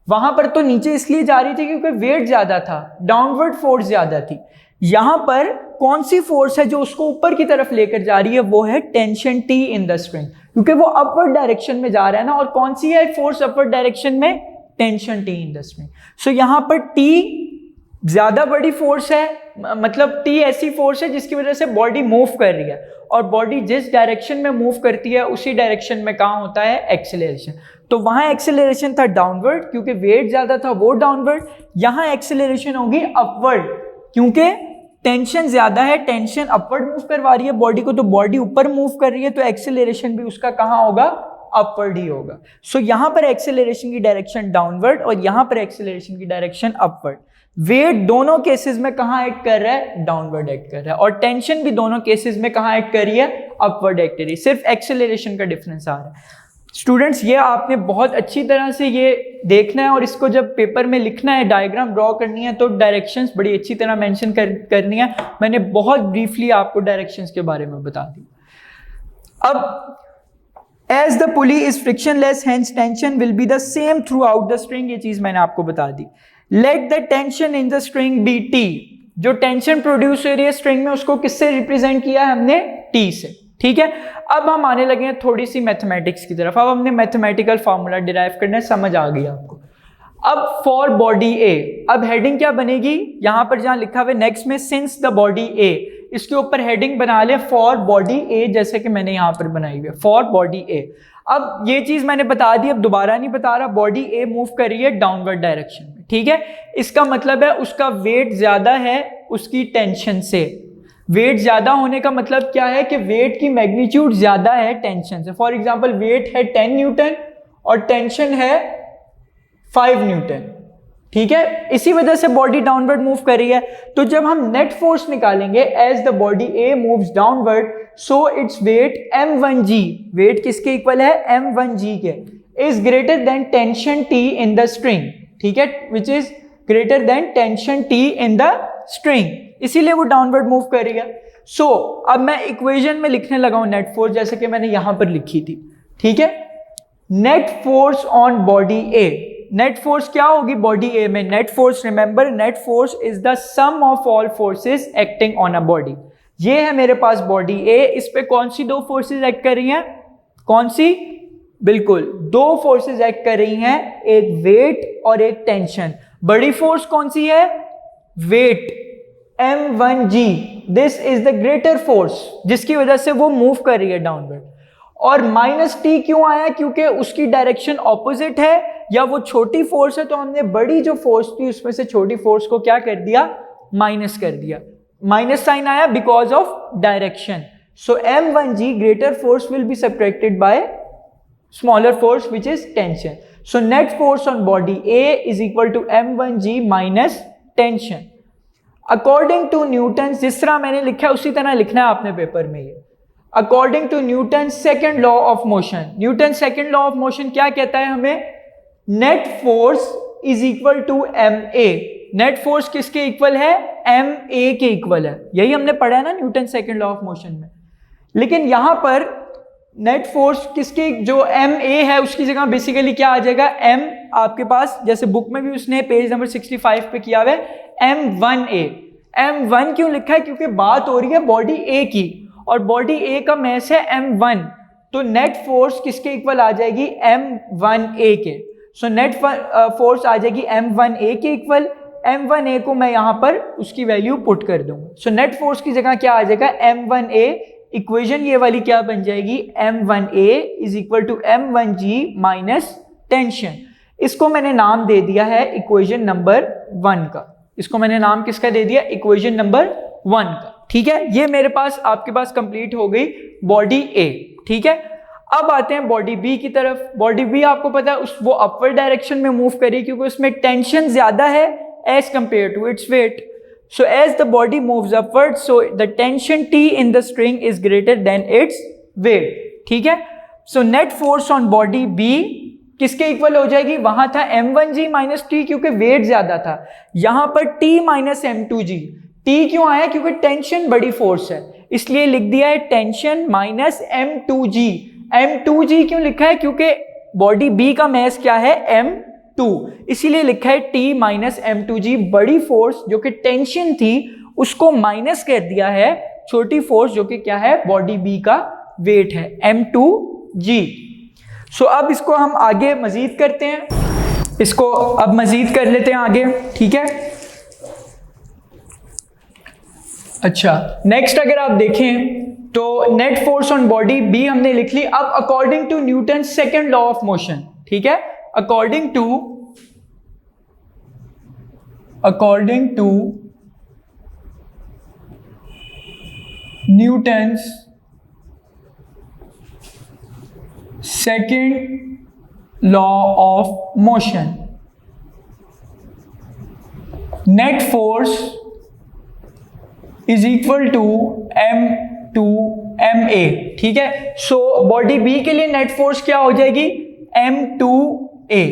वहां पर तो नीचे इसलिए जा रही थी क्योंकि वेट ज्यादा था, डाउनवर्ड फोर्स ज्यादा थी। यहां पर कौन सी फोर्स है जो उसको ऊपर की तरफ लेकर जा रही है? वो है tension T in the string, क्योंकि वो अपवर्ड डायरेक्शन में जा रहा है ना। और कौन सी है फोर्स अपवर्ड डायरेक्शन में? Tension T in the string. So यहां पर टी ज्यादा बड़ी फोर्स है, मतलब टी ऐसी फोर्स है जिसकी वजह से बॉडी मूव कर रही है, और बॉडी जिस डायरेक्शन में मूव करती है उसी डायरेक्शन में कहाँ होता है? एक्सेलरेशन। तो वहां एक्सेलरेशन था डाउनवर्ड, क्योंकि वेट ज्यादा था, वो डाउनवर्ड। यहां एक्सेलरेशन होगी अपवर्ड, क्योंकि टेंशन ज्यादा है, टेंशन अपवर्ड मूव करवा रही है बॉडी को, तो बॉडी ऊपर मूव कर रही है, तो एक्सेलरेशन भी उसका कहाँ होगा? अपवर्ड ही होगा। सो यहां पर एक्सेलरेशन की डायरेक्शन डाउनवर्ड और यहां पर एक्सेलरेशन की डायरेक्शन अपवर्ड। वेट दोनों केसेस में कहां एक्ट कर रहा है? डाउनवर्ड एक्ट कर रहा है। और टेंशन भी दोनों केसेस में कहां एक्ट कर रही है? अपवर्ड एक्ट कर रही है। सिर्फ एक्सेलरेशन का डिफरेंस आ रहा है। स्टूडेंट्स, ये आपने बहुत अच्छी तरह से ये देखना है, और इसको जब पेपर में लिखना है, डायग्राम ड्रॉ करनी है, तो डायरेक्शंस बड़ी अच्छी तरह मेंशन करनी है। मैंने बहुत ब्रीफली आपको डायरेक्शंस के बारे में बता दी। अब as the pulley is frictionless, hence tension will be the same throughout the string. ये चीज मैंने आपको बता दी। Let the tension in the string be T. जो टेंशन प्रोड्यूस हो रही है स्ट्रिंग में, उसको किससे रिप्रेजेंट किया है हमने? टी से। ठीक है, अब हम आने लगे हैं थोड़ी सी मैथमेटिक्स की तरफ। अब हमने मैथमेटिकल फार्मूला डिराइव करना है, समझ आ गई आपको। अब फॉर बॉडी ए, अब हेडिंग क्या बनेगी? यहां पर जहां लिखा हुआ है नेक्स्ट में सिंस द बॉडी ए, इसके ऊपर हेडिंग बना ले फॉर बॉडी ए, जैसे कि मैंने यहां पर बनाई हुई है फॉर बॉडी ए। अब ये चीज मैंने बता दी, अब दोबारा नहीं बता रहा। बॉडी ए मूव कर रही है डाउनवर्ड डायरेक्शन में, ठीक है। इसका मतलब है उसका वेट ज्यादा है उसकी टेंशन से। वेट ज्यादा होने का मतलब क्या है? कि वेट की मैग्नीट्यूड ज्यादा है टेंशन से। फॉर एग्जांपल वेट है 10 न्यूटन और टेंशन है 5 न्यूटन, ठीक है। इसी वजह से बॉडी डाउनवर्ड मूव कर रही है। तो जब हम नेट फोर्स निकालेंगे as the body A moves downward, so its weight m1g, weight किसके इक्वल है? m1g के, is greater than tension t in the string, ठीक है, which is greater than tension t in the string, इसीलिए वो downward move कर रही है। सो अब मैं इक्वेशन में लिखने लगा हूं नेट फोर्स, जैसे कि मैंने यहां पर लिखी थी, ठीक है। Net force on body A, net force क्या होगी बॉडी ए में? Net force, remember net force is the sum of all forces acting on a body. ये है मेरे पास बॉडी ए, इस पे कौन सी दो फोर्सेस एक्ट कर रही हैं? कौन सी? बिल्कुल, दो फोर्सेस एक्ट कर रही हैं, एक वेट और एक टेंशन। बड़ी फोर्स कौन सी है? Weight, m1g, this is the greater force, जिसकी वजह से वो मूव कर रही है डाउनवर्ड। और -t क्यों आया? क्योंकि उसकी डायरेक्शन ऑपोजिट है, या वो छोटी फोर्स है, तो हमने बड़ी जो फोर्स थी उसमें से छोटी फोर्स को क्या कर दिया? माइनस कर दिया। माइनस साइन आया because of direction. So m1g greater force will be subtracted by smaller force which is tension. So net force on body A is equal to m1g minus tension. According to Newton, जिस तरह मैंने लिखा है उसी तरह लिखना है आपने पेपर में। ये according to Newton second law of motion. Newton second law of motion क्या कहता है हमें? Net force is equal to M A. Net force किसके इक्वल है? एम ए के इक्वल है। यही हमने पढ़ा है ना Newton second law of motion में। लेकिन यहां पर नेट फोर्स किसके, जो एम ए है उसकी जगह बेसिकली क्या आ जाएगा? एम, आपके पास जैसे बुक में भी उसने पेज नंबर 65 पे किया हुआ है M1A। M1 क्यों लिखा है? क्योंकि बात हो रही है बॉडी ए की, और बॉडी ए का मैस है M1, तो नेट फोर्स किसके इक्वल आ जाएगी? M1A के। सो नेट फोर्स आ जाएगी M1A के इक्वल। M1A को मैं यहां पर उसकी वैल्यू पुट कर दूंगा। सो नेट फोर्स की जगह क्या आ जाएगा? M1A। इक्वेशन ये वाली क्या बन जाएगी? M1A is equal to M1G minus tension. इसको मैंने नाम दे दिया है इक्वेशन नंबर 1 का। इसको मैंने नाम किसका दे दिया? इक्वेशन नंबर 1 का। ठीक है, ये मेरे पास आपके पास कंप्लीट हो गई बॉडी ए। ठीक है, अब आते हैं बॉडी बी की तरफ। बॉडी बी आपको पता है वो अपवर्ड डायरेक्शन में मूव करी क्योंकि उसमें टेंशन ज्यादा है as compare to its weight. So as the body moves upward, so the tension T in the string is greater than its weight. ठीक है, so net force on body B किसके equal हो जाएगी? वहां था M1G minus T क्योंकि wait ज्यादा था, यहां पर T माइनस M2G। T क्यों आया? क्योंकि टेंशन बड़ी फोर्स है, इसलिए लिख दिया है टेंशन माइनस M2G। M2G क्यों लिखा है? क्योंकि बॉडी B का मैस क्या है? M2, इसीलिए लिखा है T माइनस M2G। बड़ी फोर्स जो कि टेंशन थी उसको माइनस कर दिया है छोटी फोर्स जो कि क्या है? बॉडी B का वेट है M2G। सो अब इसको हम आगे मजीद करते हैं, इसको अब मजीद कर लेते हैं आगे। ठीक है, अच्छा नेक्स्ट अगर आप देखें तो net force on body B हमने लिख ली। अब according to Newton second law of motion, ठीक है, according to Newton's second law of motion, net force is equal to M2MA। ठीक है, सो बॉडी B के लिए नेट फोर्स क्या हो जाएगी? M2A।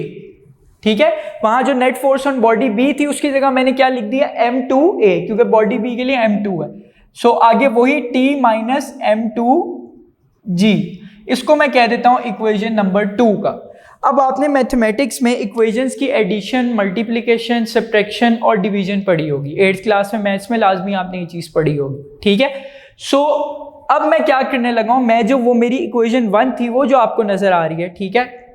ठीक है, वहां जो net force on body B थी उसकी जगह मैंने क्या लिख दिया? M2A, क्योंकि बॉडी B के लिए M2 है। सो आगे वही T माइनस M2G, इसको मैं कह देता हूं इक्वेशन नंबर 2 का। अब आपने मैथमेटिक्स में इक्वेशंस की एडिशन, मल्टीप्लिकेशन, सब्ट्रैक्शन और डिवीजन पढ़ी होगी। 8th क्लास में मैथ्स में लाजमी आपने ये चीज पढ़ी होगी। ठीक है, सो अब मैं क्या करने लगा हूं? मैं जो वो मेरी इक्वेशन 1 थी वो जो आपको नजर आ रही है, ठीक है,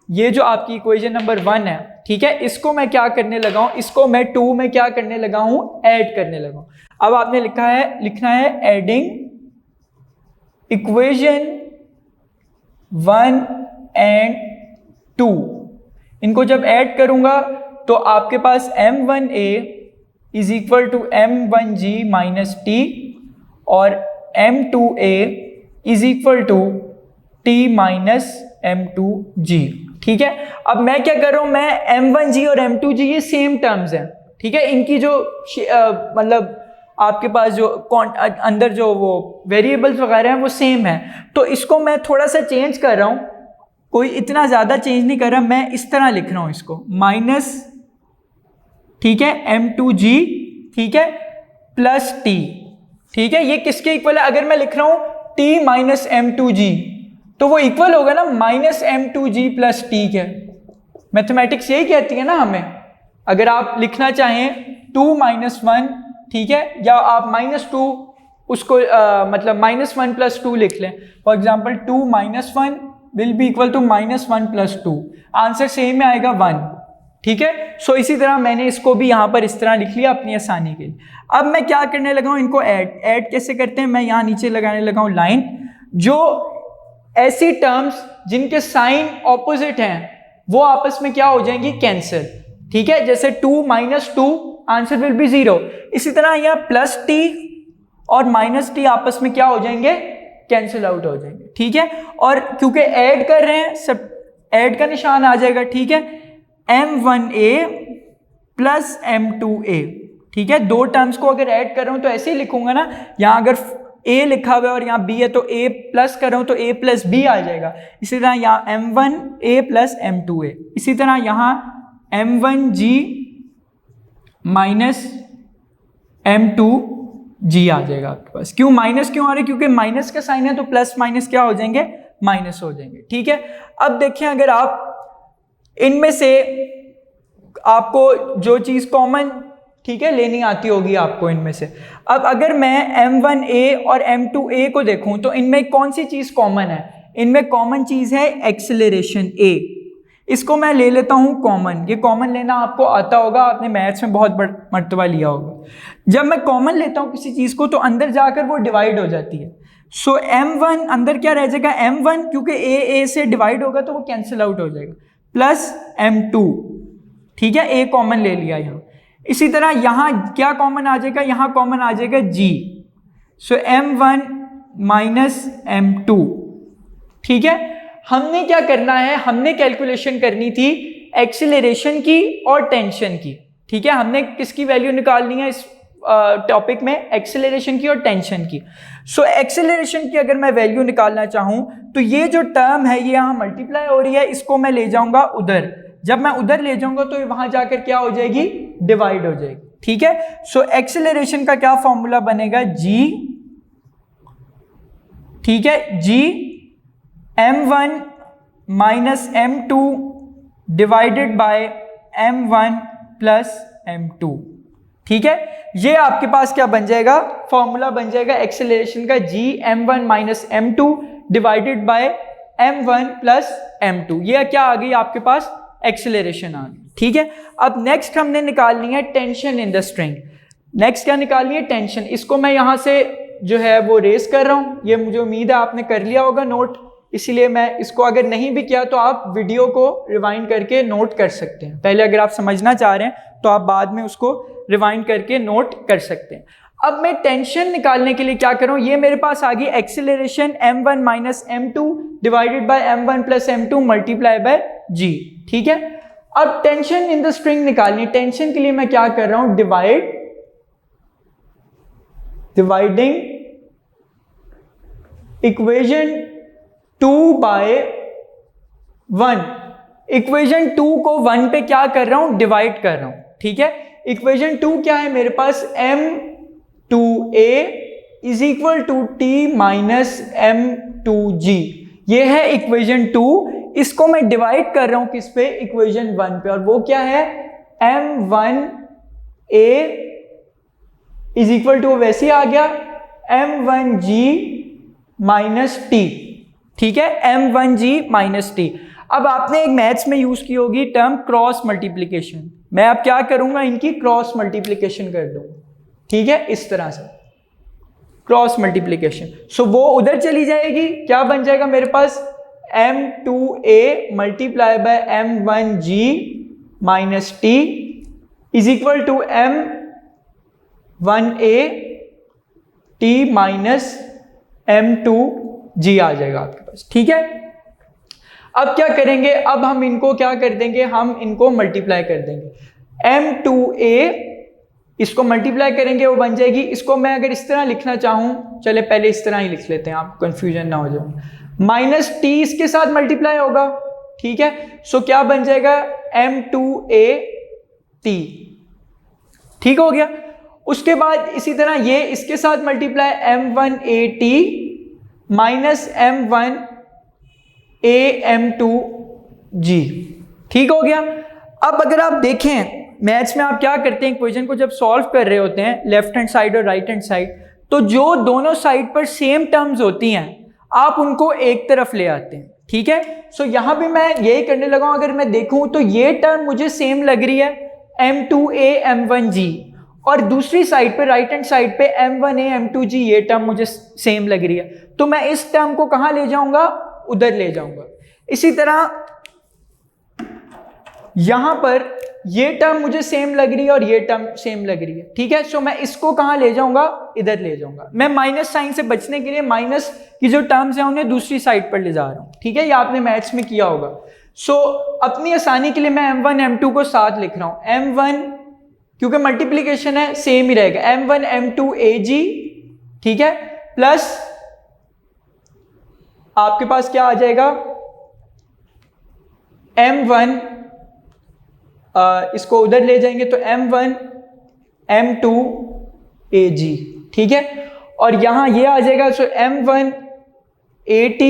ये जो आपकी इक्वेशन नंबर 1 है, ठीक है, इसको मैं क्या करने लगा हूं? इसको मैं 2 में क्या करने लगा हूं? ऐड करने लगा हूं। अब आपने लिखना है एडिंग इक्वेशन 1 एंड 2। इनको जब ऐड करूंगा तो आपके पास M1A is equal to M1G minus T और M2A is equal to T minus M2G। ठीक है, अब मैं क्या कर रहा हूं? मैं M1G और M2G ये सेम टर्म्स हैं। ठीक है, इनकी जो मतलब आपके पास जो अंदर जो वो वेरिएबल्स वगैरह हैं वो सेम है, तो इसको मैं थोड़ा सा चेंज कर रहा हूं, कोई इतना ज्यादा चेंज नहीं कर रहा, मैं इस तरह लिख रहा हूं इसको माइनस, ठीक है, M2G, ठीक है, प्लस T। ठीक है, ये किसके इक्वल है? अगर मैं लिख रहा हूं T माइनस M2G तो वो इक्वल होगा ना माइनस M2G प्लस T के। मैथमेटिक्स यही कहती है ना हमें। अगर आप लिखना चाहें 2 माइनस 1, ठीक है, या आप -2 उसको मतलब -1 प्लस 2 लिख लें। For example 2 minus 1 will be equal to -1 plus 2, answer same में आएगा 1। ठीक है, सो इसी तरह मैंने इसको भी यहां पर इस तरह लिख लिया अपनी आसानी के लिए। अब मैं क्या करने लगा हूं? इनको ऐड कैसे करते हैं? मैं यहां नीचे लगाने लगा हूं लाइन, जो ऐसी टर्म्स जिनके साइन ऑपोजिट हैं वो आपस में क्या हो जाएंगी? कैंसिल। ठीक है, जैसे 2 माइनस 2 आंसर विल बी 0। इसी तरह यहाँ प्लस T और माइनस T आपस में क्या हो जाएंगे? कैंसिल आउट हो जाएंगे। ठीक है, और क्योंकि ऐड कर रहे हैं सब ऐड का निशान आ जाएगा। ठीक है, M1A प्लस M2A। ठीक है, दो टर्म्स को अगर ऐड कर रहा हूं तो ऐसे ही लिखूंगा ना, यहां अगर a लिखा हुआ है और यहाँ b है तो a प्लस कर रहा हूँ तो a प्लस b आ जाएगा। इसी तरह यहाँ m1a प्लस m2a, इसी तरह यहाँ m1g माइनस m2g आ जाएगा आपके पास। क्यों माइनस क्यों आ रहा है? क्योंकि माइनस का साइन है तो प्लस माइनस क्या हो जाएंगे? माइनस हो जाएंगे। ठीक है, अब देखें अगर आप इनमें से आपको जो चीज कॉमन, ठीक है, लेनी आती होगी आपको इनमें से। अब अगर मैं m1a और m2a को देखूं तो इनमें कौन सी चीज कॉमन है? इनमें कॉमन चीज है एक्सेलरेशन a। इसको मैं ले लेता हूं कॉमन। ये कॉमन लेना आपको आता होगा, आपने मैथ्स में बहुत बड़ा मर्तबा लिया होगा। जब मैं कॉमन लेता हूं किसी चीज को तो अंदर जाकर वो डिवाइड हो जाती है। सो m1 अंदर क्या रह जाएगा? m1, क्योंकि a से डिवाइड होगा तो वो कैंसिल आउट हो जाएगा, प्लस m2। ठीक है, a कॉमन ले लिया यहाँ। इसी तरह यहाँ क्या कॉमन आ जाएगा? यहाँ कॉमन आ जाएगा g। सो m1 माइनस m2। ठीक है, हमने क्या करना है? हमने कैलकुलेशन करनी थी एक्सीलरेशन की और टेंशन की। ठीक है, हमने किसकी वैल्यू निकालनी है इस टॉपिक में? एक्सीलरेशन की और टेंशन की। सो एक्सीलरेशन की अगर मैं वैल्यू निकालना चाहूं तो ये जो टर्म है ये यहाँ मल्टीप्लाई हो रही है, इसको मैं ले जाऊंगा उधर। जब मैं उधर ले जाऊंगा तो वहां जाकर क्या हो जाएगी? डिवाइड हो जाएगी। ठीक है, सो एक्सीलरेशन का क्या फॉर्मूला बनेगा? g, ठीक है, g m1 minus m2 divided by m1 plus m2। ठीक है, ये आपके पास क्या बन जाएगा? फॉर्मूला बन जाएगा एक्सेलरेशन का g m1 minus m2 divided by m1 plus m2। ये क्या आ गई आपके पास? एक्सेलरेशन आ गई। ठीक है, अब नेक्स्ट हमने निकालनी है tension in the string. Next क्या निकालनी है? टेंशन। इसको मैं यहां से जो है वो रेस कर रहा हूं। ये मुझे उम्मीद है आपने कर लिया होगा नोट, इसलिए मैं इसको अगर नहीं भी किया तो आप वीडियो को रिवाइंड करके नोट कर सकते हैं। पहले अगर आप समझना चाह रहे हैं तो आप बाद में उसको रिवाइंड करके नोट कर सकते हैं। अब मैं टेंशन निकालने के लिए क्या करूं? ये मेरे पास आ गई acceleration m1 minus m2 divided by m1 plus m2 multiply by g। ठीक है, अब टेंशन इन द स्ट्रिंग निकालनी है। टेंशन के लिए मैं क्या कर रहा हूं? Dividing equation 2 bye 1। इक्वेशन 2 को 1 पे क्या कर रहा हूं? डिवाइड कर रहा हूं। ठीक है, इक्वेशन 2 क्या है मेरे पास? m2a is equal to t minus m2g। ये है इक्वेशन 2। इसको मैं डिवाइड कर रहा हूं किस पे? इक्वेशन 1 पे। और वो क्या है? m1a इज इक्वल टू, वैसे ही आ गया, m1g माइनस t। ठीक है, m1g माइनस t। अब आपने एक मैथ्स में यूज की होगी टर्म क्रॉस मल्टीप्लीकेशन। मैं अब क्या करूंगा? इनकी क्रॉस मल्टीप्लीकेशन कर दूंगा। ठीक है, इस तरह से क्रॉस मल्टीप्लीकेशन। सो वो उधर चली जाएगी, क्या बन जाएगा मेरे पास? m2a multiply by m1g minus t is equal to m1a t minus m2g आ जाएगा आपके पास। ठीक है, अब क्या करेंगे? अब हम इनको क्या कर देंगे? हम इनको मल्टीप्लाई कर देंगे। m2a इसको मल्टीप्लाई करेंगे, वो बन जाएगी। इसको मैं अगर इस तरह लिखना चाहूं, चले पहले इस तरह ही लिख लेते हैं, आप कंफ्यूजन ना हो जाए। माइनस t इसके साथ मल्टीप्लाई होगा। ठीक है, सो क्या बन जाएगा? m2a t। ठीक हो गया। उसके बाद इसी तरह ये इसके साथ multiply m1a t minus m1a m2g। ठीक हो गया। अब अगर आप देखें मैथ्स में आप क्या करते हैं? इक्वेशन को जब सॉल्व कर रहे होते हैं लेफ्ट हैंड साइड और राइट हैंड साइड, तो जो दोनों साइड पर सेम टर्म्स होती हैं आप उनको एक तरफ ले आते हैं। ठीक है, सो यहां भी मैं यही करने लगा हूं। अगर मैं देखूं तो ये टर्म मुझे सेम लग रही है m2a m1g, और दूसरी साइड पे राइट हैंड साइड पे m1a m2g ये टर्म मुझे सेम लग रही है। तो मैं इस टर्म को कहां ले जाऊंगा? उधर ले जाऊंगा। इसी तरह यहां पर ये टर्म मुझे सेम लग रही है और ये टर्म सेम लग रही है। ठीक है, सो मैं इसको कहां ले जाऊंगा? इधर ले जाऊंगा। मैं माइनस साइन से बचने के लिए माइनस की जो टर्म्स हैं उन्हें दूसरी साइड पर ले जा रहा हूं। ठीक है, ये आपने मैथ्स में किया होगा। सो अपनी आसानी के लिए मैं m1 m2 को साथ लिख रहा हूं। m1 क्योंकि मल्टीप्लीकेशन है सेम ही रहेगा, m1 m2 ag, ठीक है, प्लस आपके पास क्या आ जाएगा, m1, इसको उधर ले जाएंगे तो m1 m2 ag, ठीक है। और यहां ये आ जाएगा, सो m1 at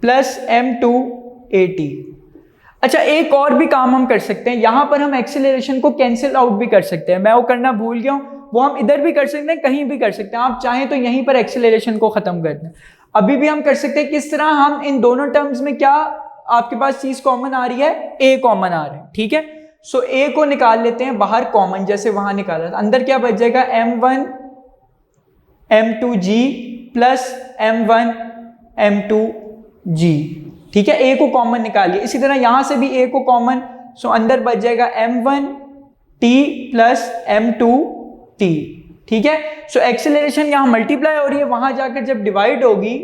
plus m2 at। अच्छा, एक और भी काम हम कर सकते हैं, यहां पर हम एक्सेलरेशन को कैंसिल आउट भी कर सकते हैं। मैं वो करना भूल गया हूं, वो हम इधर भी कर सकते हैं, कहीं भी कर सकते हैं। आप चाहें तो यहीं पर एक्सेलरेशन को खत्म कर दें। अभी भी हम कर सकते हैं। किस तरह? हम इन दोनों टर्म्स में क्या आपके पास चीज कॉमन आ रही है, a कॉमन आ रहा है, ठीक है। सो a को निकाल लेते हैं बाहर कॉमन, जैसे वहां निकाला था। अंदर क्या बच जाएगा, m1 m2g plus m1 m2g, ठीक है। a को कॉमन निकालिए। इसी तरह यहां से भी a को कॉमन, सो अंदर बच जाएगा m1t प्लस m2t, ठीक है। सो एक्सेलरेशन यहां मल्टीप्लाई हो रही है, वहां जाकर जब डिवाइड होगी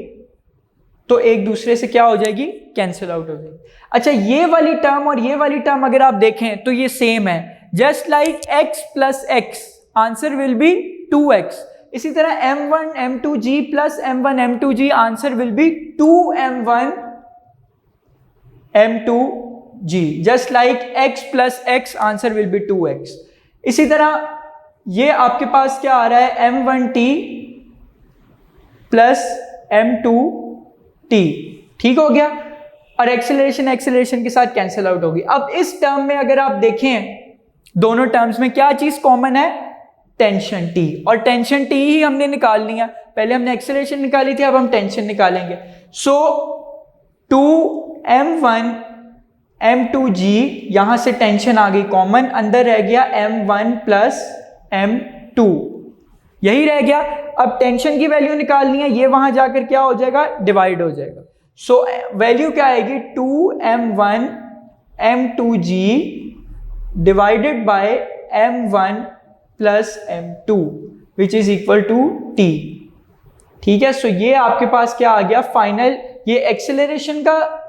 तो एक दूसरे से क्या हो जाएगी, कैंसिल आउट हो जाएगी। अच्छा, ये वाली टर्म और ये वाली टर्म अगर आप देखें तो ये सेम है, just like x plus x, answer will be 2x। इसी तरह m1 m2g plus m1 m2g, answer will be 2m1 m2g, just like x plus x, answer will be 2x। इसी तरह ये आपके पास क्या आ रहा है, m1t प्लस m2t, ठीक हो गया। और एक्सेलरेशन के साथ कैंसिल आउट होगी। अब इस टर्म में अगर आप देखें, दोनों टर्म्स में क्या चीज कॉमन है, टेंशन t, और टेंशन t ही हमने निकालनी है। पहले हमने एक्सेलरेशन निकाली थी, अब हम टेंशन निकालेंगे। सो 2m1 m2g, यहां से टेंशन आ गई कॉमन, अंदर रह गया m1 प्लस m2, यही रह गया। अब टेंशन की वैल्यू निकालनी है, ये वहां जाकर क्या हो जाएगा, डिवाइड हो जाएगा। सो वैल्यू क्या आएगी, 2m1 m2g divided by m1 plus m2 which is equal to t, ठीक है। सो ये आपके पास क्या आ गया, फाइनल ये एक्सेलरेशन का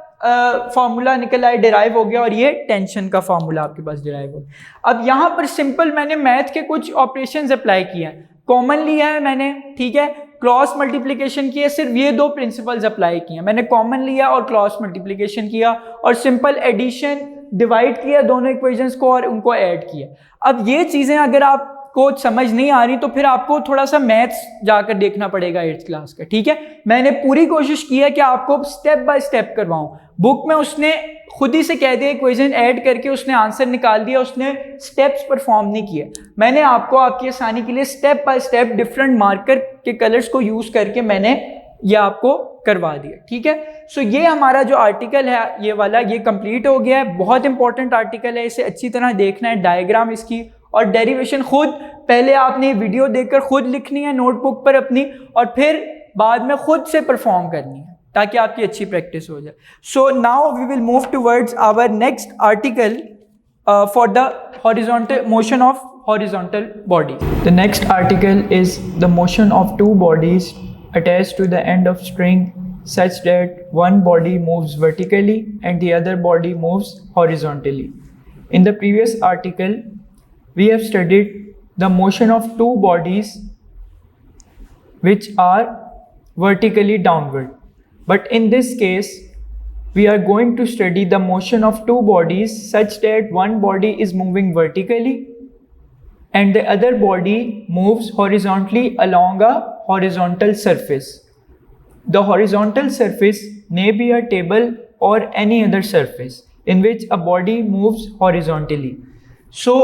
फॉर्मूला निकल आया, डिराइव हो गया, और ये टेंशन का फॉर्मूला आपके पास डिराइव हो गया। अब यहां पर सिंपल मैंने मैथ के कुछ ऑपरेशंस अप्लाई किए हैं, कॉमन लिया है मैंने, ठीक है, क्रॉस मल्टीप्लिकेशन किया, सिर्फ ये दो प्रिंसिपल्स अप्लाई किए। मैंने कॉमन लिया और क्रॉस मल्टीप्लिकेशन किया, और सिंपल एडिशन, डिवाइड किया दोनों इक्वेशंस को और उनको ऐड किया। अब ये चीजें अगर आपको समझ नहीं आ रही तो फिर आपको थोड़ा सा मैथ्स जाकर देखना पड़ेगा 8th क्लास का, ठीक है। मैंने पूरी कोशिश की है कि आपको स्टेप बाय स्टेप करवाऊं। बुक में उसने खुद ही से कह दिया, इक्वेशन ऐड करके उसने आंसर निकाल दिया, उसने स्टेप्स परफॉर्म नहीं किए। मैंने आपको आपकी आसानी के लिए step by step different marker के कलर्स को यूज करके मैंने ये आपको करवा दिया, ठीक है। सो ये हमारा जो आर्टिकल है ये वाला, ये कंप्लीट हो गया है। बहुत इंपॉर्टेंट आर्टिकल है, इसे अच्छी तरह देखना है, डायग्राम इसकी और डेरिवेशन खुद पहले आपने वीडियो देखकर खुद लिखनी है नोटबुक पर अपनी, और फिर बाद में खुद से परफॉर्म करनी है ताकि आपकी अच्छी प्रैक्टिस हो जाए। So now we will move towards our next article for the horizontal motion of horizontal body. The next article is the motion of two bodies attached to the end of string such that one body moves vertically and the other body moves horizontally. In the previous article, we have studied the motion of two bodies which are vertically downward. But in this case, we are going to study the motion of two bodies such that one body is moving vertically and the other body moves horizontally along a horizontal surface. The horizontal surface may be a table or any other surface in which a body moves horizontally. So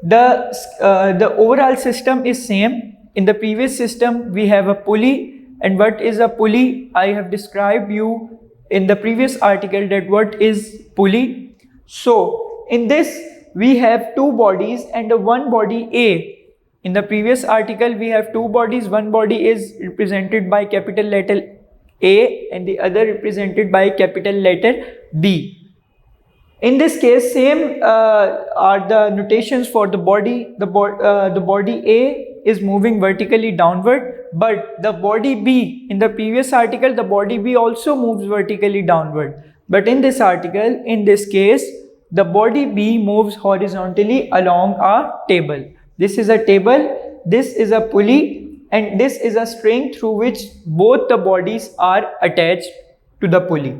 the overall system is same. In the previous system we have a pulley, and what is a pulley? I have described you in the previous article that what is pulley. So in this we have two bodies and one body A. In the previous article we have two bodies, one body is represented by capital letter A and the other represented by capital letter B. In this case same are the notations for the body. The body A is moving vertically downward, but the body B, in the previous article the body B also moves vertically downward, but in this article, in this case, the body B moves horizontally along a table. This is a table, this is a pulley, and this is a string through which both the bodies are attached to the pulley.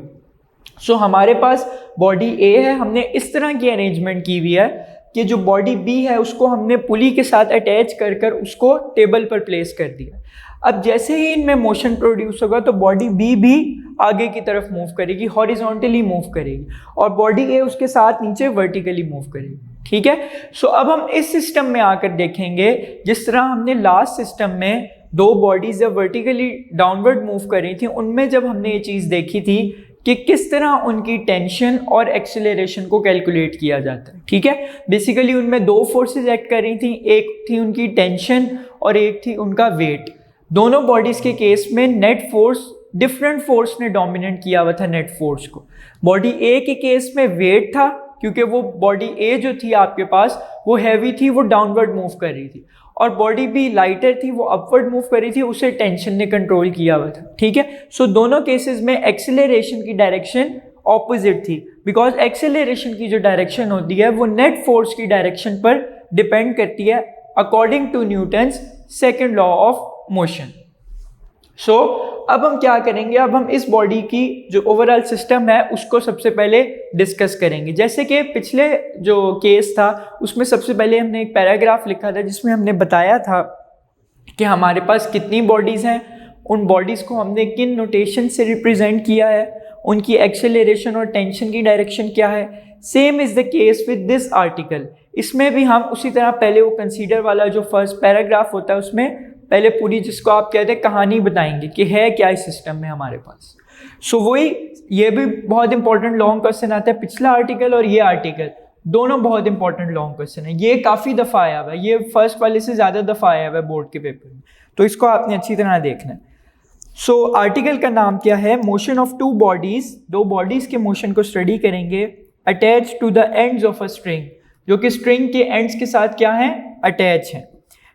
So हमारे पास body ए है, हमने इस तरह की arrangement की हुई है कि जो बॉडी बी है उसको हमने पुली के साथ अटैच कर कर उसको टेबल पर प्लेस कर दिया। अब जैसे ही इनमें मोशन प्रोड्यूस होगा तो बॉडी बी भी आगे की तरफ मूव करेगी, हॉरिजॉन्टली मूव करेगी, और बॉडी ए उसके साथ नीचे वर्टिकली मूव करेगी। ठीक है, सो अब हम इस सिस्टम में आकर देखेंगे जिस तरह हमने लास्ट सिस्टम में दो बॉडीज जब वर्टिकली डाउनवर्ड मूव कर रही थी, उनमें जब हमने ये चीज़ देखी थी कि किस तरह उनकी टेंशन और एक्सेलरेशन को कैलकुलेट किया जाता है। ठीक है, बेसिकली उनमें दो फोर्सेस एक्ट कर रही थी, एक थी उनकी टेंशन और एक थी उनका वेट। दोनों बॉडीज के केस में नेट फोर्स, डिफरेंट फोर्स ने डोमिनेट किया हुआ था नेट फोर्स को। बॉडी ए के केस में वेट था, क्योंकि वो बॉडी ए जो थी आपके पास वो हैवी थी, वो डाउनवर्ड मूव कर रही थी, और बॉडी बी लाइटर थी, वो अपवर्ड मूव कर रही थी, उसे टेंशन ने कंट्रोल किया हुआ था। ठीक है, सो दोनों केसेस में एक्सेलरेशन की डायरेक्शन ऑपोजिट थी, बिकॉज एक्सेलरेशन की जो डायरेक्शन होती है वो नेट फोर्स की डायरेक्शन पर डिपेंड करती है according to Newton's second law of motion. So अब हम क्या करेंगे, अब हम इस बॉडी की जो ओवरऑल सिस्टम है उसको सबसे पहले डिस्कस करेंगे। जैसे कि पिछले जो केस था उसमें सबसे पहले हमने एक पैराग्राफ लिखा था जिसमें हमने बताया था कि हमारे पास कितनी बॉडीज़ हैं, उन बॉडीज़ को हमने किन नोटेशन से रिप्रेजेंट किया है, उनकी एक्सेलरेशन और टेंशन की डायरेक्शन क्या है। Same is the case with this article, इसमें भी हम उसी तरह पहले वो कंसीडर वाला जो फर्स्ट पैराग्राफ होता है उसमें पहले पूरी, जिसको आप कहते हैं कहानी, बताएंगे कि है क्या इस सिस्टम में हमारे पास। सो वही, ये भी बहुत इंपॉर्टेंट लॉन्ग क्वेश्चन आता है, पिछला आर्टिकल और ये आर्टिकल दोनों बहुत इंपॉर्टेंट लॉन्ग क्वेश्चन है। ये काफ़ी दफ़ा आया हुआ है, ये फर्स्ट वाले से ज़्यादा दफ़ा आया हुआ है बोर्ड के पेपर में, तो इसको आपने अच्छी तरह देखना है। सो आर्टिकल का नाम क्या है, मोशन ऑफ टू बॉडीज़, दो बॉडीज़ के मोशन को स्टडी करेंगे, attach to the ends of a string, जो कि स्ट्रिंग के एंड्स के साथ क्या है, अटैच है।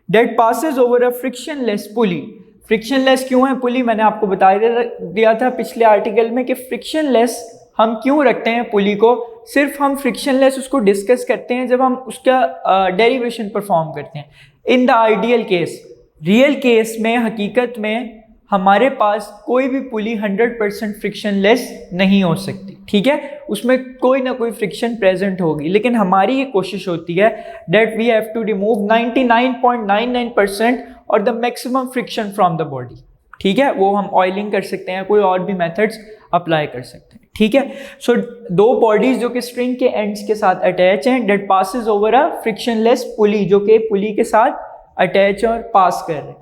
That passes over a frictionless pulley. Frictionless क्यों है पुली, मैंने आपको बता दिया था पिछले आर्टिकल में कि फ्रिक्शनलेस हम क्यों रखते हैं पुली को। सिर्फ हम फ्रिक्शनलेस उसको डिस्कस करते हैं जब हम उसका डेरिवेशन परफॉर्म करते हैं। In the ideal case, real case में, हकीकत में हमारे पास कोई भी पुली 100% फ्रिक्शनलेस नहीं हो सकती। ठीक है, उसमें कोई ना कोई फ्रिक्शन प्रेजेंट होगी, लेकिन हमारी ये कोशिश होती है that we have to remove 99.99% और the maximum friction from the body. ठीक है, वो हम ऑयलिंग कर सकते हैं, कोई और भी मेथड्स अप्लाई कर सकते हैं। ठीक है, सो दो बॉडीज जो कि स्ट्रिंग के एंड्स के साथ अटैच हैं, that passes over a frictionless pulley, जो कि पुली के साथ अटैच और पास कर रहे हैं,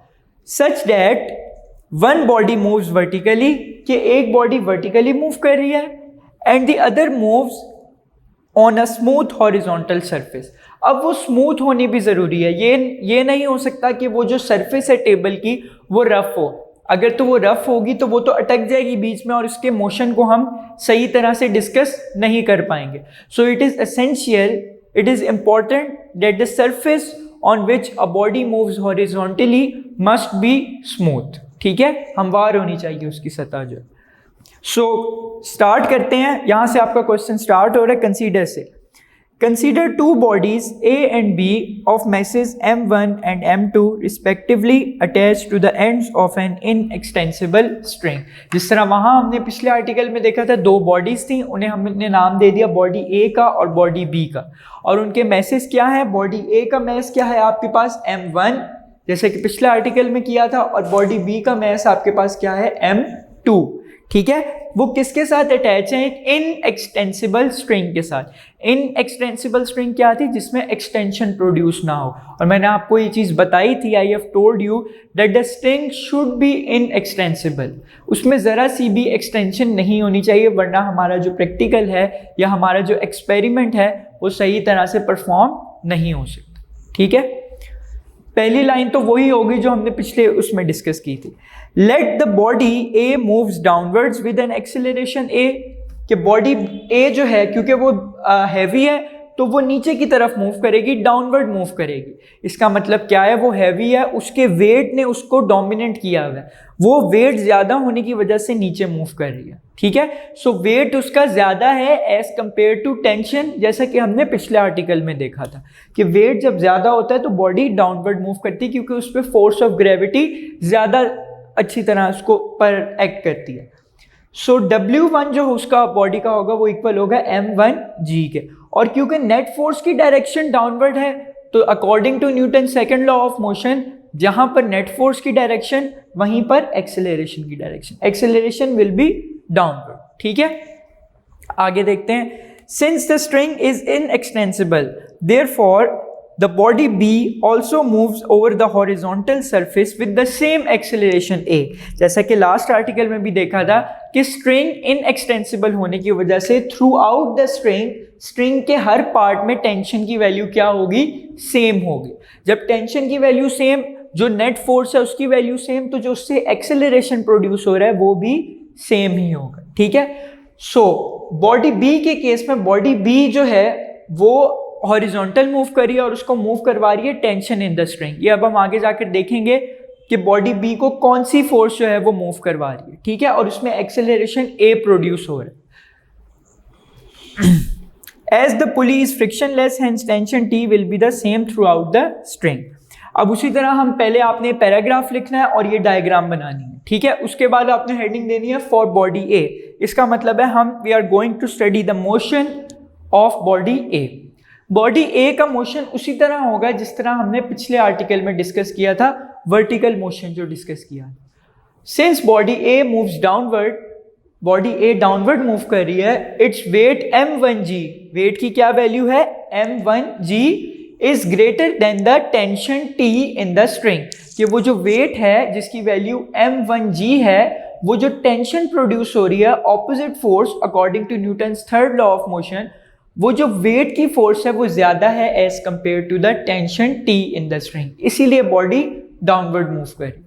such that one body moves vertically, कि एक बॉडी वर्टिकली मूव कर रही है, and the other moves on a smooth horizontal surface. अब वो स्मूथ होनी भी ज़रूरी है, ये नहीं हो सकता कि वो जो सरफेस है टेबल की वो रफ हो। अगर तो वो रफ होगी तो वो तो अटक जाएगी बीच में और इसके मोशन को हम सही तरह से डिस्कस नहीं कर पाएंगे। So it is essential, it is important that the surface on which a body moves horizontally must be smooth. ठीक है, हमवार होनी चाहिए उसकी सतह जो। सो स्टार्ट करते हैं, यहाँ से आपका क्वेश्चन स्टार्ट हो रहा है कंसीडर से। Consider two bodies A and B of masses m1 and m2 respectively attached to the ends of an inextensible string। जिस तरह वहाँ हमने पिछले आर्टिकल में देखा था दो बॉडीज थी, उन्हें हमने नाम दे दिया बॉडी A का और बॉडी B का, और उनके मैसेज क्या है, बॉडी A का मैस क्या है आपके पास m1 जैसे कि पिछले आर्टिकल में किया था, और बॉडी B का मैस आपके पास क्या है m2। ठीक है, वो किसके साथ अटैच है, एक इनएक्सटेंसिबल स्ट्रिंग के साथ। इनएक्सटेंसिबल स्ट्रिंग क्या थी, जिसमें एक्सटेंशन प्रोड्यूस ना हो, और मैंने आपको ये चीज़ बताई थी, I have told you that the string should be inextensible, उसमें ज़रा सी भी एक्सटेंशन नहीं होनी चाहिए, वरना हमारा जो प्रैक्टिकल है या हमारा जो एक्सपेरिमेंट है वो सही तरह से परफॉर्म नहीं हो सकता। ठीक है, पहली लाइन तो वही होगी जो हमने पिछले उसमें डिस्कस की थी, let the body A moves downwards with an acceleration a, कि बॉडी ए जो है क्योंकि वो हैवी है तो वो नीचे की तरफ मूव करेगी, डाउनवर्ड मूव करेगी। इसका मतलब क्या है, वो हैवी है, उसके वेट ने उसको डोमिनेट किया हुआ है, वो वेट ज़्यादा होने की वजह से नीचे मूव कर रही है। ठीक है, सो वेट उसका ज़्यादा है एज कंपेयर टू टेंशन, जैसा कि हमने पिछले आर्टिकल में देखा था कि वेट जब ज़्यादा होता है तो बॉडी डाउनवर्ड मूव करती है क्योंकि उस पर फोर्स ऑफ ग्रेविटी ज़्यादा अच्छी तरह उसको पर एक्ट करती है। सो W1 जो उसका बॉडी का होगा वो इक्वल होगा m1g के, और क्योंकि नेट फोर्स की डायरेक्शन डाउनवर्ड है तो according to Newton second law of motion, जहां पर नेट फोर्स की डायरेक्शन वहीं पर एक्सेलरेशन की direction, acceleration will be downward. ठीक है, आगे देखते हैं। Since the string is inextensible therefore the body B also moves over the horizontal surface with the same acceleration A। जैसा कि लास्ट आर्टिकल में भी देखा था कि स्ट्रिंग इनएक्सटेंसिबल होने की वजह से थ्रू आउट द स्ट्रिंग के हर पार्ट में टेंशन की वैल्यू क्या होगी, सेम होगी। जब टेंशन की वैल्यू सेम, जो नेट फोर्स है उसकी वैल्यू सेम, तो जो उससे एक्सेलरेशन प्रोड्यूस हो रहा है वो भी सेम ही होगा। ठीक है, सो बॉडी बी के केस में बॉडी बी जो है वो हॉरिजॉन्टल मूव कर रही है और उसको मूव करवा रही है टेंशन इन द स्ट्रिंग। ये अब हम आगे जाकर देखेंगे कि बॉडी बी को कौन सी फोर्स जो है वो मूव करवा रही है। ठीक है, और उसमें एक्सेलरेशन ए प्रोड्यूस हो रहा है। As the pulley is frictionless hence tension T will be the same throughout the string. अब उसी तरह हम पहले आपने पैराग्राफ लिखना है और ये डायग्राम बनानी है। ठीक है, उसके बाद आपने हेडिंग देनी है फॉर बॉडी ए। इसका मतलब है हम we are going to study the motion of body A. Body A का मोशन उसी तरह होगा जिस तरह हमने पिछले आर्टिकल में डिस्कस किया था, वर्टिकल मोशन जो डिस्कस किया। Since body A moves downward, body A downward move कर रही है, इट्स वेट m1g, वेट की क्या वैल्यू है m1g is greater then the tension t in the string, कि वो जो वेट है जिसकी वैल्यू m1g है, वो जो टेंशन प्रोड्यूस हो रही है opposite force according to Newton's third law of motion, वो जो वेट की फोर्स है वो ज्यादा है as compare to the tension T in the string, इसीलिए बॉडी डाउनवर्ड मूव कर रही है।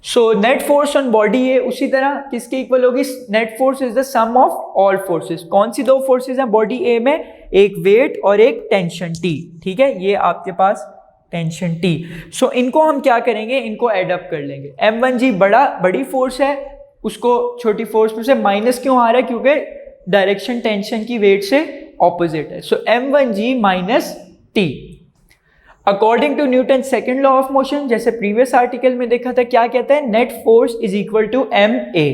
So net force on body A उसी तरह किसके इक्वल होगी, net force is the sum of all forces. कौन सी दो फोर्सेस हैं बॉडी ए में, एक वेट और एक टेंशन टी। ठीक है, ये आपके पास टेंशन टी। सो इनको हम क्या करेंगे, इनको एड अप कर लेंगे। m1g बड़ी फोर्स है, उसको छोटी फोर्स में से माइनस क्यों आ रहा है, क्योंकि डायरेक्शन टेंशन की वेट से ऑपोजिट है। So m1g minus T according to Newton second law of motion, जैसे प्रीवियस आर्टिकल में देखा था, क्या कहता है, net force is equal to ma।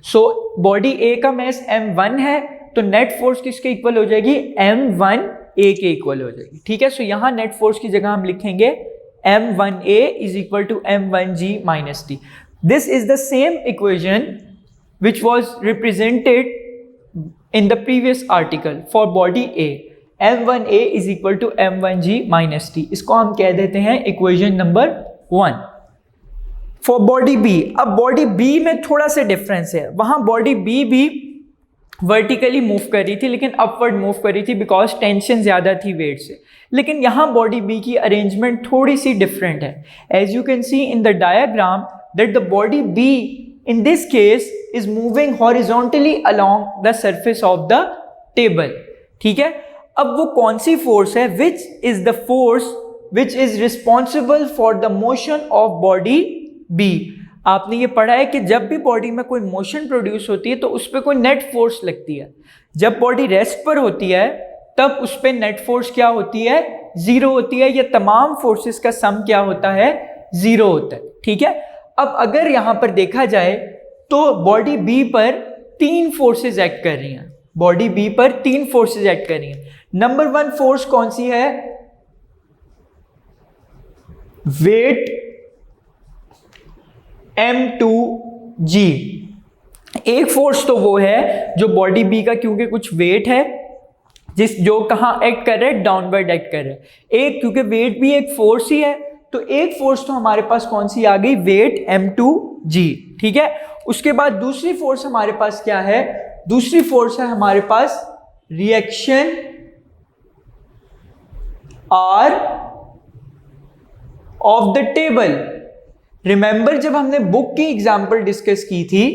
So body a का मास m1 है तो नेट फोर्स किसके इक्वल हो जाएगी, m1a के इक्वल हो जाएगी। ठीक है, सो यहां नेट फोर्स की जगह हम लिखेंगे m1a is equal to m1g minus T. This is the same equation which was represented in the previous article for body A। m1a is equal to m1g minus t, इसको हम कह देते हैं equation number 1। For body B, अब body B में थोड़ा सा difference है, वहां बॉडी बी भी वर्टिकली मूव कर रही थी लेकिन अपवर्ड मूव कर रही थी बिकॉज टेंशन ज्यादा थी वेट से, लेकिन यहां बॉडी बी की अरेंजमेंट थोड़ी सी डिफरेंट है। As you can see in the diagram that the body B in this case is moving horizontally along the surface of the table। ठीक है, अब वो कौन सी फोर्स है, which is the force which is responsible for the motion of body B। आपने ये पढ़ा है कि जब भी बॉडी में कोई मोशन प्रोड्यूस होती है तो उस पर कोई नेट फोर्स लगती है। जब बॉडी रेस्ट पर होती है तब उस पर नेट फोर्स क्या होती है, जीरो होती है। ये तमाम फोर्सेस का सम क्या होता है, जीरो होता है। ठीक है, अब अगर यहां पर देखा जाए तो बॉडी बी पर तीन फोर्सेस एक्ट कर रही हैं, बॉडी बी पर तीन फोर्सेस एक्ट कर रही हैं। नंबर 1 फोर्स कौन सी है, वेट m2g। एक फोर्स तो वो है जो बॉडी बी का क्योंकि कुछ वेट है जो कहां एक्ट कर रहा है, डाउनवर्ड एक्ट कर रहा है। एक क्योंकि वेट भी एक फोर्स ही है तो एक फोर्स तो हमारे पास कौन सी आ गई, वेट m2g। ठीक है, उसके बाद दूसरी फोर्स हमारे पास क्या है, दूसरी फोर्स है हमारे पास reaction R of the table. Remember जब हमने बुक की एग्जांपल डिस्कस की थी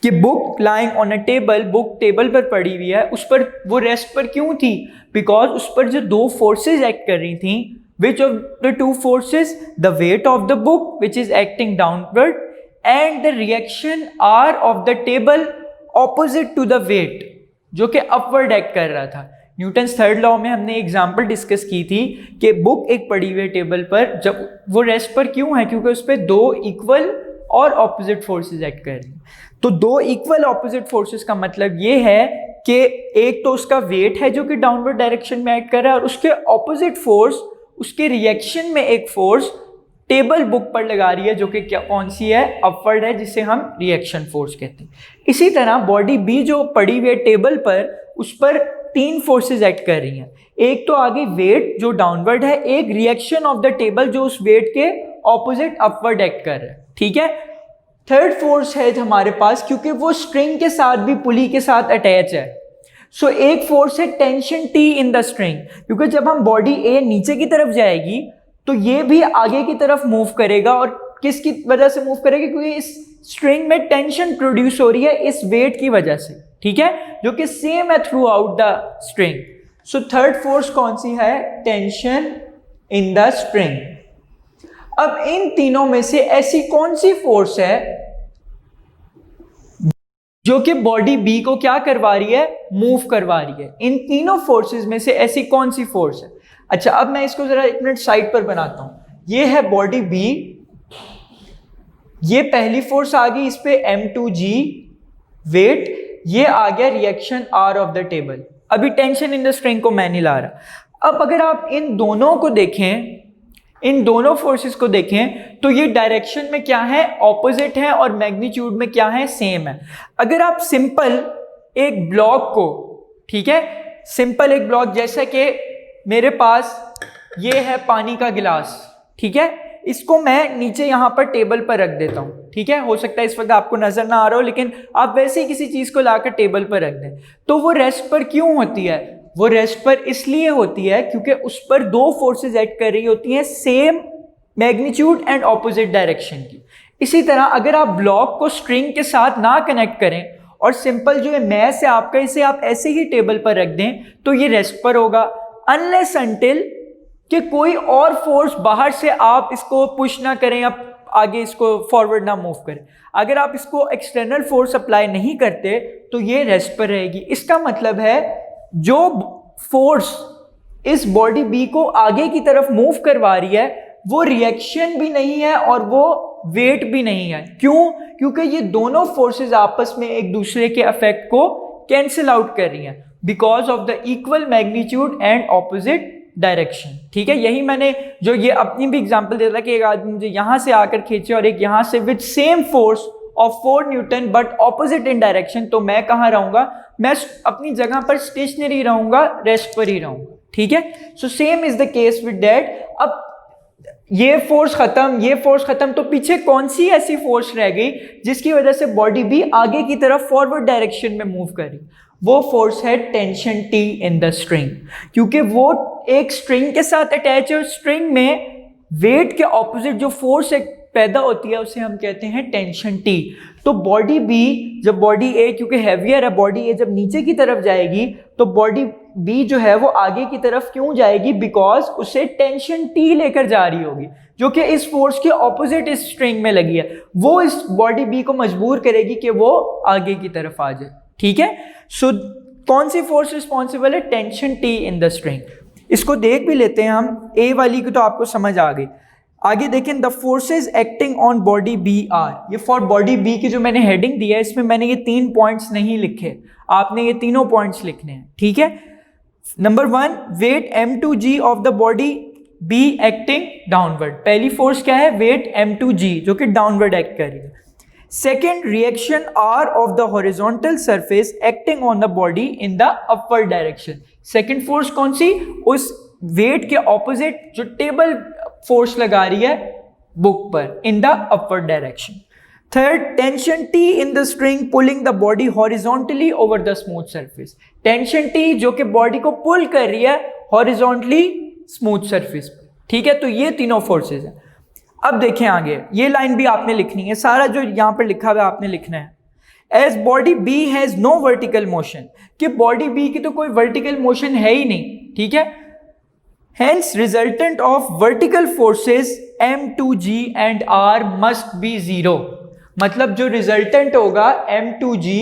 कि book lying on a table, book table पर पड़ी हुई है, उस पर वो रेस्ट पर क्यों थी? बिकॉज उस पर जो दो फोर्सेज एक्ट कर रही थी, which of the two forces? The weight of the book which is acting downward and the reaction R of the table opposite to the weight, जो कि अपवर्ड एक्ट कर रहा था। न्यूटन्स थर्ड लॉ में हमने एग्जाम्पल डिस्कस की थी कि बुक एक पड़ी हुई टेबल पर, जब वो रेस्ट पर क्यों है? क्योंकि उस पर दो इक्वल और ऑपोजिट फोर्सेस एक्ट कर रही हैं। तो दो इक्वल ऑपोजिट फोर्सेस का मतलब ये है कि एक तो उसका वेट है जो कि डाउनवर्ड डायरेक्शन में एक्ट कर रहा है, और उसके ऑपोजिट फोर्स, उसके रिएक्शन में एक फोर्स टेबल बुक पर लगा रही है, जो कि क्या कौन सी है? अपवर्ड है, जिसे हम रिएक्शन फोर्स कहते हैं। इसी तरह बॉडी बी जो पड़ी हुई है टेबल पर, उस पर तीन फोर्सेस एक्ट कर रही हैं। एक तो आगे वेट जो डाउनवर्ड है, एक रिएक्शन ऑफ द टेबल जो उस वेट के ऑपोजिट अपवर्ड एक्ट कर रहा है, ठीक है। थर्ड फोर्स है हमारे पास, क्योंकि वो स्ट्रिंग के साथ भी, पुली के साथ अटैच है, सो एक फोर्स है tension T in the string, क्योंकि जब हम बॉडी ए नीचे की तरफ जाएगी तो ये भी आगे की तरफ मूव करेगा, और किसकी वजह से मूव करेगा? क्योंकि इस स्ट्रिंग में टेंशन प्रोड्यूस हो रही है इस वेट की वजह से, ठीक है, जो कि सेम है through out the string. So third force कौन सी है? Tension in the string. अब इन तीनों में से ऐसी कौन सी फोर्स है जो कि बॉडी बी को क्या करवा रही है? मूव करवा रही है। इन तीनों फोर्सेस में से ऐसी कौन सी फोर्स है? अच्छा, अब मैं इसको जरा एक मिनट साइड पर बनाता हूं। ये है बॉडी बी, ये पहली फोर्स आ गई, इस पे m2g वेट, ये आ गया reaction r of the table. अभी टेंशन इन द स्ट्रिंग को मैं नहीं ला रहा। अब अगर आप इन दोनों को देखें, इन दोनों फोर्सेस को देखें, तो ये डायरेक्शन में क्या है? ऑपोजिट है, और मैग्नीट्यूड में क्या है? सेम है। अगर आप सिंपल एक ब्लॉक को, ठीक है, सिंपल एक ब्लॉक, जैसा कि मेरे पास ये है पानी का गिलास, ठीक है, इसको मैं नीचे यहां पर टेबल पर रख देता हूं, ठीक है। हो सकता है इस वक्त आपको नजर ना आ रहा हो, लेकिन आप वैसे ही किसी चीज को लाकर टेबल पर रख दें, तो वो रेस्ट पर क्यों होती है? वो रेस्ट पर इसलिए होती है क्योंकि उस पर दो फोर्सेस एक्ट कर रही होती हैं, same magnitude and opposite direction की। इसी तरह अगर आप ब्लॉक को स्ट्रिंग के साथ ना कनेक्ट करें और सिंपल जो है मैस है आपका, इसे आप ऐसे ही टेबल पर रख दें, तो ये रेस्ट पर होगा, अनलेस अनटिल कि कोई और फोर्स बाहर से आप इसको पुश ना करें या आगे इसको फॉरवर्ड ना मूव करें। अगर आप इसको एक्सटर्नल फोर्स अप्लाई नहीं करते तो ये रेस्ट पर रहेगी। इसका मतलब है जो फोर्स इस बॉडी बी को आगे की तरफ मूव करवा रही है वो रिएक्शन भी नहीं है और वो वेट भी नहीं है। क्यों? क्योंकि ये दोनों फोर्सेस आपस में एक दूसरे के इफेक्ट को कैंसिल आउट कर रही हैं because of the equal magnitude and opposite direction. ठीक है, यही मैंने जो ये अपनी भी एग्जांपल देता कि एक आदमी मुझे यहां से आकर खींचे और एक यहां से with same force of 4 Newton but opposite in direction, तो मैं कहाँ रहूंगा? मैं अपनी जगह पर स्टेशनरी रहूंगा, रेस्ट पर ही रहूंगा। ठीक है, so same is the case with that. अब ये फोर्स खत्म, ये फोर्स खत्म, तो पीछे कौन सी ऐसी फोर्स रह गई जिसकी वजह से बॉडी भी आगे की तरफ फॉरवर्ड डायरेक्शन में मूव करी? वो फोर्स है tension T in the string, क्योंकि वो एक स्ट्रिंग के साथ अटैच है और स्ट्रिंग में वेट के ऑपोजिट जो फोर्स पैदा होती है उसे हम कहते हैं टेंशन टी। तो बॉडी बी, जब बॉडी ए क्योंकि हैवियर है, बॉडी ए जब नीचे की तरफ जाएगी तो बॉडी बी जो है वो आगे की तरफ क्यों जाएगी? बिकॉज उसे टेंशन टी लेकर जा रही होगी जो कि इस फोर्स के ऑपोजिट इस स्ट्रिंग में लगी है। वो इस बॉडी बी को मजबूर करेगी कि वो आगे की तरफ आ जाए। ठीक है, सो कौन सी फोर्स रिस्पॉन्सिबल है? Tension T in the string. इसको देख भी लेते हैं हम, ए वाली की तो आपको समझ आ गई। आगे देखें, the forces acting on body B are. ये फॉर बॉडी बी की जो मैंने हेडिंग दिया है इसमें मैंने ये 3 पॉइंट्स नहीं लिखे, आपने ये तीनों पॉइंट्स लिखने हैं। ठीक है, number 1, weight m2g of the body B acting downward. पहली फोर्स क्या है? वेट m2g जो कि डाउनवर्ड एक्ट कर रही है। Second, reaction r of the horizontal surface acting on the body in the upward direction. Second force कौन सी? उस वेट के ऑपोजिट जो टेबल फोर्स लगा रही है बुक पर in the upward direction. Third, tension T in the string pulling the body horizontally over the smooth surface. Tension T जो कि बॉडी को पुल कर रही है हॉरिजॉन्टली स्मूथ सरफेस पर। ठीक है, तो ये तीनों फोर्सेस हैं। अब देखें आगे, ये लाइन भी आपने लिखनी है, सारा जो यहां पर लिखा हुआ है आपने लिखना है। As body B has no vertical motion, कि बॉडी बी की तो कोई वर्टिकल मोशन है ही नहीं, ठीक है। Hence resultant of vertical forces m2g and r must be 0, मतलब जो रिजल्टेंट होगा m2g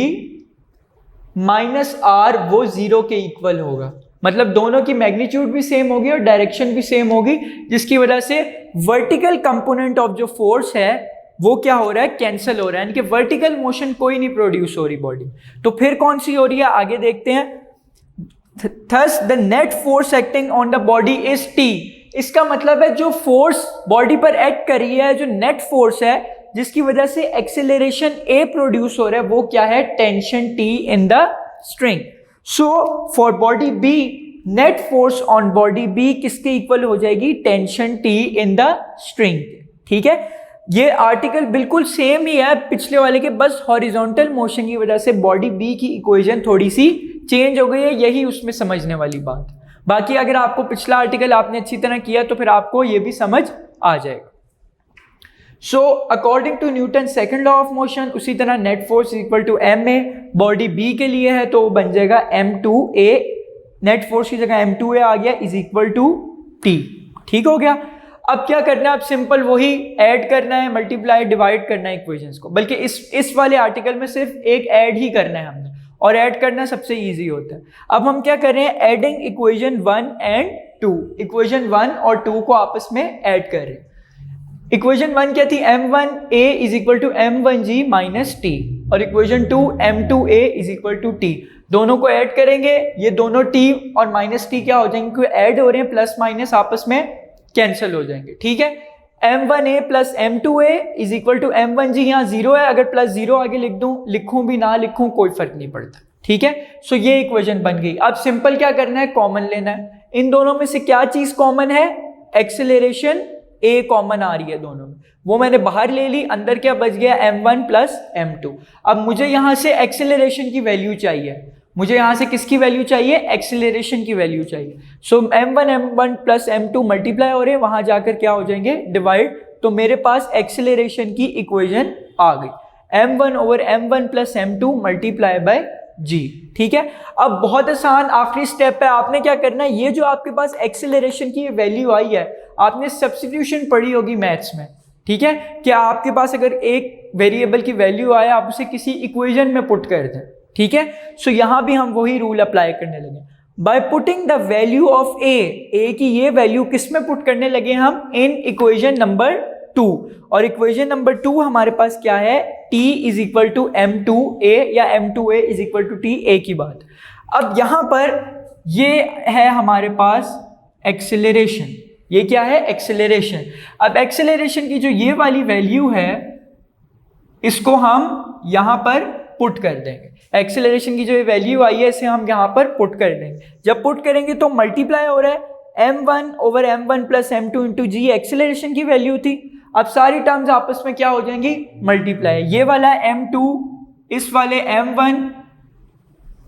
माइनस r वो 0 के इक्वल होगा, मतलब दोनों की मैग्नीट्यूड भी सेम होगी और डायरेक्शन भी सेम होगी, जिसकी वजह से वर्टिकल कंपोनेंट ऑफ जो फोर्स है वो क्या हो रहा है, कैंसिल हो रहा है, यानी कि वर्टिकल मोशन कोई नहीं प्रोड्यूस हो रही बॉडी। तो फिर कौन सी हो रही है, आगे देखते हैं। Thus the net force acting on the body is T, इसका मतलब है जो फोर्स बॉडी पर एक्ट कर रही है, जो नेट फोर्स है जिसकी वजह से एक्सेलरेशन A प्रोड्यूस हो रहा है, वो क्या है, tension T in the string. So for body B net force on body B किसके इक्वल हो जाएगी, tension T in the string, ठीक है। ये आर्टिकल बिल्कुल सेम ही है पिछले वाले के, बस हॉरिजॉन्टल मोशन की वजह से बॉडी B की इक्वेशन थोड़ी सी चेंज हो गई है, यही उसमें समझने वाली बात। बाकी अगर आपको पिछला आर्टिकल आपने अच्छी तरह किया तो फिर आपको ये भी समझ आ जाएगा। So according to Newton second law of motion, उसी तरह net force equal to M A, body B के लिए है तो वो बन जाएगा m2a, नेट फोर्स की जगह m2a आ गया, इज इक्वल टू t, ठीक हो गया। अब क्या करना है, अब सिंपल वही ऐड करना है, मल्टीप्लाई डिवाइड करना है इक्वेशंस को, बल्कि इस वाले आर्टिकल में सिर्फ एक ऐड ही करना है हमने, और ऐड करना सबसे इजी होता है। अब हम क्या कर रहे हैं, एडिंग इक्वेशन 1 एंड 2, इक्वेशन 1 और 2 को आपस में ऐड कर रहे हैं। इक्वेशन 1 क्या थी, m1a is equal to m1g minus T, और equation 2 m2a is equal to T, दोनों को ऐड करेंगे, ये दोनों t और माइनस टी क्या हो जाएंगे, ऐड हो रहे हैं, प्लस माइनस आपस में कैंसिल हो जाएंगे, ठीक है। m1a plus m2a is equal to m1g, यहाँ 0 है, अगर प्लस 0 आगे लिख दूं, लिखूं भी ना लिखूं कोई फर्क नहीं पड़ता, ठीक है। सो ये इक्वेशन बन गई। अब सिंपल क्या करना है, कॉमन लेना है, इन दोनों में से क्या चीज कॉमन है, एक्सेलरेशन a कॉमन आ रही है दोनों में, वो मैंने बाहर ले ली, अंदर क्या बच गया m1 प्लस m2। अब मुझे यहां से एक्सेलरेशन की वैल्यू चाहिए, मुझे यहां से किसकी वैल्यू चाहिए, एक्सेलरेशन की वैल्यू चाहिए। सो m1 प्लस m2 मल्टीप्लाई हो रहे हैं, वहां जाकर क्या हो जाएंगे, डिवाइड, तो मेरे पास एक्सेलरेशन की इक्वेशन आ गई, m1 over m1 plus m2 multiply by g, ठीक है। अब बहुत आसान आखिरी स्टेप है, आपने क्या करना है, ये जो आपके पास एक्सेलरेशन की वैल्यू आई है, आपने सब्स्टिट्यूशन पढ़ी होगी मैथ्स में, ठीक है, कि आपके पास अगर एक वेरिएबल की वैल्यू आए, आप उसे किसी इक्वेशन में पुट कर दें, ठीक है। सो यहां भी हम वही रूल अप्लाई करने लगे, by putting the value of A की ये वैल्यू किस में पुट करने लगे हम, इन इक्वेशन नंबर 2, और इक्वेशन नंबर 2 हमारे पास क्या है, t is equal to m2a या m2a is equal to t, a की बात। अब यहां पर ये है हमारे पास एक्सेलरेशन, ये क्या है, एक्सेलरेशन। अब एक्सेलरेशन की जो ये वाली वैल्यू है, इसको हम यहां पर पुट कर देंगे, एक्सेलरेशन की जो वैल्यू आई है इसे हम यहां पर पुट कर देंगे। जब पुट करेंगे तो मल्टीप्लाई हो रहा है, m1 over m1 plus m2 into G acceleration की वैल्यू थी, अब सारी टर्म्स आपस में क्या हो जाएंगी, मल्टीप्लाई, ये वाला m2 इस वाले m1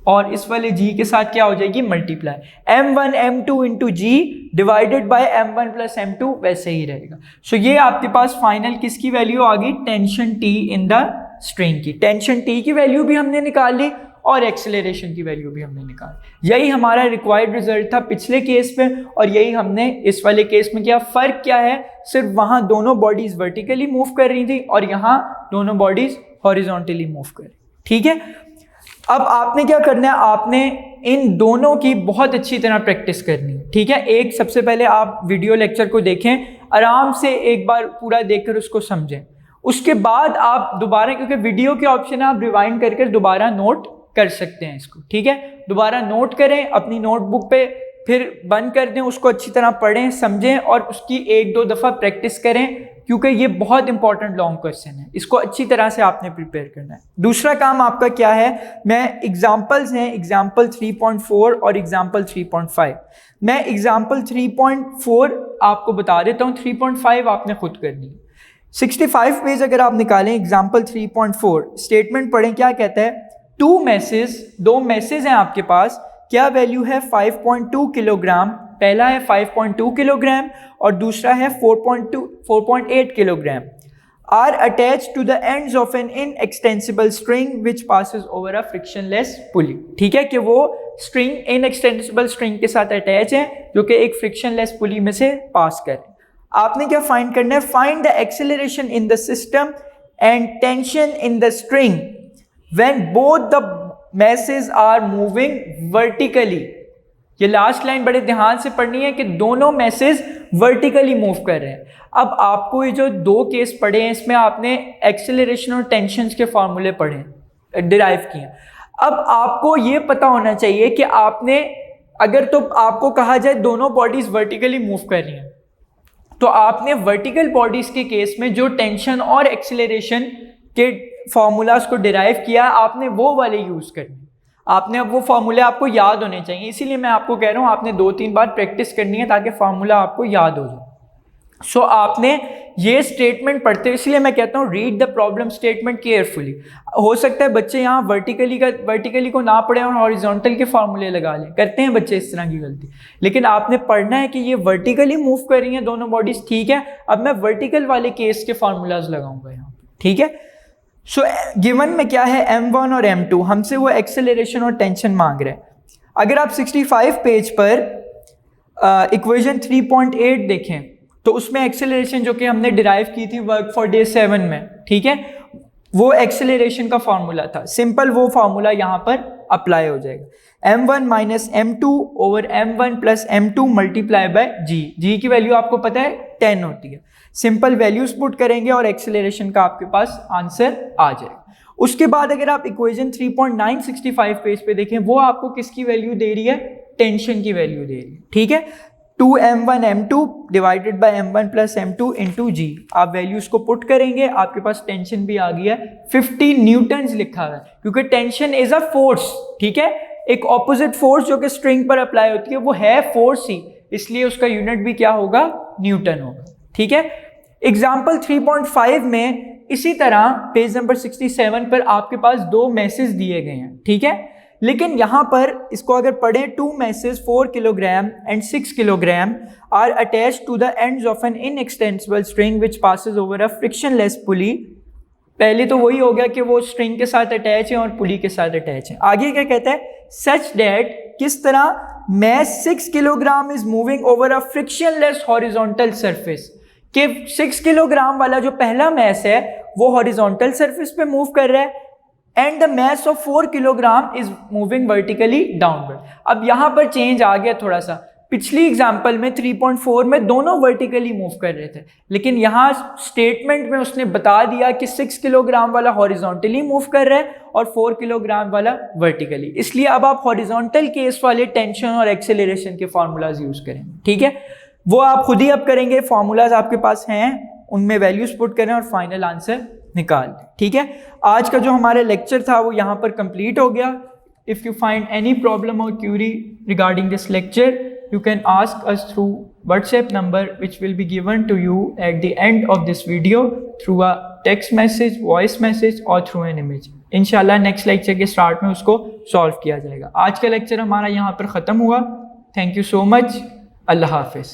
और इस वाले g के साथ क्या हो जाएगी, multiply, m1 m2 into G divided by m1 plus m2 वैसे ही रहेगा। सो ये आपके पास फाइनल किसकी वैल्यू आ गई, tension t in the string की, टेंशन t की वैल्यू भी हमने निकाल ली और एक्सेलरेशन की वैल्यू भी हमने निकाली। यही हमारा रिक्वायर्ड रिजल्ट था पिछले केस में, और यही हमने इस वाले केस में किया। फर्क क्या है, सिर्फ वहां दोनों बॉडीज वर्टिकली मूव कर रही थी और यहाँ दोनों बॉडीज हॉरिजॉन्टली मूव कर रही, ठीक है। अब आपने क्या करना है, आपने इन दोनों की बहुत अच्छी तरह प्रैक्टिस करनी है, ठीक है। एक सबसे पहले आप वीडियो लेक्चर को देखें, आराम से एक बार पूरा देखकर उसको समझें, उसके बाद आप दोबारा, क्योंकि वीडियो के ऑप्शन है, आप रिवाइंड करके दोबारा नोट कर सकते हैं इसको, ठीक है। दोबारा नोट करें अपनी नोटबुक पे, फिर बंद कर दें, उसको अच्छी तरह पढ़ें, समझें और उसकी 1-2 दफ़ा प्रैक्टिस करें, क्योंकि ये बहुत इंपॉर्टेंट लॉन्ग क्वेश्चन है, इसको अच्छी तरह से आपने प्रिपेयर करना है। दूसरा काम आपका क्या है, मैं एग्जाम्पल्स हैं, एग्जाम्पल 3.4 और एग्जाम्पल 3.5, मैं एग्जाम्पल 3.4 आपको बता देता हूँ, 3.5 आपने खुद करनी है। 65 पेज अगर आप निकालें, एग्जाम्पल 3.4 स्टेटमेंट पढ़ें, क्या कहता है, दो मैसेज हैं आपके पास, क्या वैल्यू है 5.2 किलोग्राम, पहला है 5.2 किलोग्राम और दूसरा है 4.8 kilogram. are attached to the ends of an inextensible string which passes over a frictionless pulley। ठीक है कि वो स्ट्रिंग इनएक्सटेंसिबल स्ट्रिंग के साथ अटैच है जो कि एक फ्रिक्शनलेस पुली में से पास करे। आपने क्या फाइंड करना है? Find the acceleration in the system and tension in the string when both the masses are moving vertically. ये लास्ट लाइन बड़े ध्यान से पढ़नी है कि दोनों मैसेज वर्टिकली मूव कर रहे हैं। अब आपको ये जो दो केस पढ़े हैं इसमें आपने एक्सेलरेशन और टेंशन के फार्मूले पढ़े हैं, डिराइव किए हैं। अब आपको ये पता होना चाहिए कि आपने अगर तो आपको कहा जाए दोनों बॉडीज वर्टिकली मूव कर रही हैं तो आपने वर्टिकल बॉडीज के केस में जो टेंशन और एक्सेलरेशन के फार्मूलाज को डिराइव किया आपने वो वाले यूज करने। आपने अब वो फार्मूले आपको याद होने चाहिए, इसीलिए मैं आपको कह रहा हूँ आपने 2-3 बार प्रैक्टिस करनी है ताकि फार्मूला आपको याद हो जाए। सो आपने ये स्टेटमेंट पढ़ते हुए, इसलिए मैं कहता हूँ read the problem statement carefully. हो सकता है बच्चे यहाँ वर्टिकली को ना पढ़ें और हॉरिजॉन्टल के फार्मूले लगा लें, करते हैं बच्चे इस तरह की गलती। लेकिन आपने पढ़ना है कि ये वर्टिकली मूव कर रही हैं दोनों बॉडीज, ठीक है। अब मैं वर्टिकल वाले केस के फार्मूलाज लगाऊंगा यहाँ, ठीक है। सो गिवन में क्या है, m1 और m2, हमसे वो एक्सेलरेशन और टेंशन मांग रहे हैं। अगर आप 65 पेज पर इक्वेशन 3.8 देखें तो उसमें एक्सेलरेशन जो कि हमने डिराइव की थी वर्क फॉर डे 7 में, ठीक है, वो एक्सेलरेशन का फॉर्मूला था। सिंपल वो फॉर्मूला यहाँ पर अप्लाई हो जाएगा। m1 minus m2 over m1 plus m2 multiply by g की वैल्यू आपको पता है 10 होती है। सिंपल वैल्यूज पुट करेंगे और एक्सेलरेशन का आपके पास आंसर आ जाएगा। उसके बाद अगर आप इक्वेशन 3.965 पेज पे देखें वो आपको किसकी वैल्यू दे रही है? टेंशन की वैल्यू दे रही है, ठीक है। 2m1 m2 divided by m1 plus m2 into G. आप वैल्यूज को पुट करेंगे, आपके पास टेंशन भी आ गई है, 50 न्यूटन्स लिखा है क्योंकि टेंशन इज अ फोर्स, ठीक है। एक ऑपोजिट फोर्स जो कि स्ट्रिंग पर अप्लाई होती है वो है फोर्स ही, इसलिए उसका यूनिट भी क्या होगा? न्यूटन होगा, ठीक है। एग्जाम्पल 3.5 में इसी तरह पेज नंबर 67 पर आपके पास दो मैसेज दिए गए हैं, ठीक है। लेकिन यहां पर इसको अगर पढ़ें, 2 masses 4 kilogram and 6 kilogram are attached to the ends of an inextensible string which passes over a frictionless pulley. पहले तो वही हो गया कि वो स्ट्रिंग के साथ अटैच है और पुली के साथ अटैच है। आगे क्या कहता है? सच दैट, किस तरह? Mass 6 kilogram is moving over a frictionless horizontal surface. कि 6 किलोग्राम वाला जो पहला मैस है वो हॉरिजॉन्टल सरफेस पे मूव कर रहा है and the mass of 4 kilogram is moving vertically downward. अब यहां पर चेंज आ गया थोड़ा सा। पिछली एग्जांपल में 3.4 में दोनों वर्टिकली मूव कर रहे थे, लेकिन यहां स्टेटमेंट में उसने बता दिया कि 6 किलोग्राम वाला हॉरिजॉन्टली मूव कर रहा है और 4 किलोग्राम वाला वर्टिकली। इसलिए अब आप हॉरिजॉन्टल केस वाले टेंशन और एक्सेलरेशन के फार्मूलाज यूज करें, ठीक है। वो आप खुद ही अब करेंगे, फार्मूलाज आपके पास हैं, उनमें वैल्यूज पुट करें और फाइनल आंसर निकाल दें, ठीक है। आज का जो हमारा लेक्चर था वो यहाँ पर कंप्लीट हो गया। If you find any problem or query regarding this lecture you can ask us through WhatsApp number which will be given to you at the end of this video through a text message, voice message or through an image। इंशाल्लाह next lecture के start में उसको solve किया जाएगा। आज का lecture हमारा यहाँ पर ख़त्म हुआ। Thank you so much. अल्लाह हाफिज़।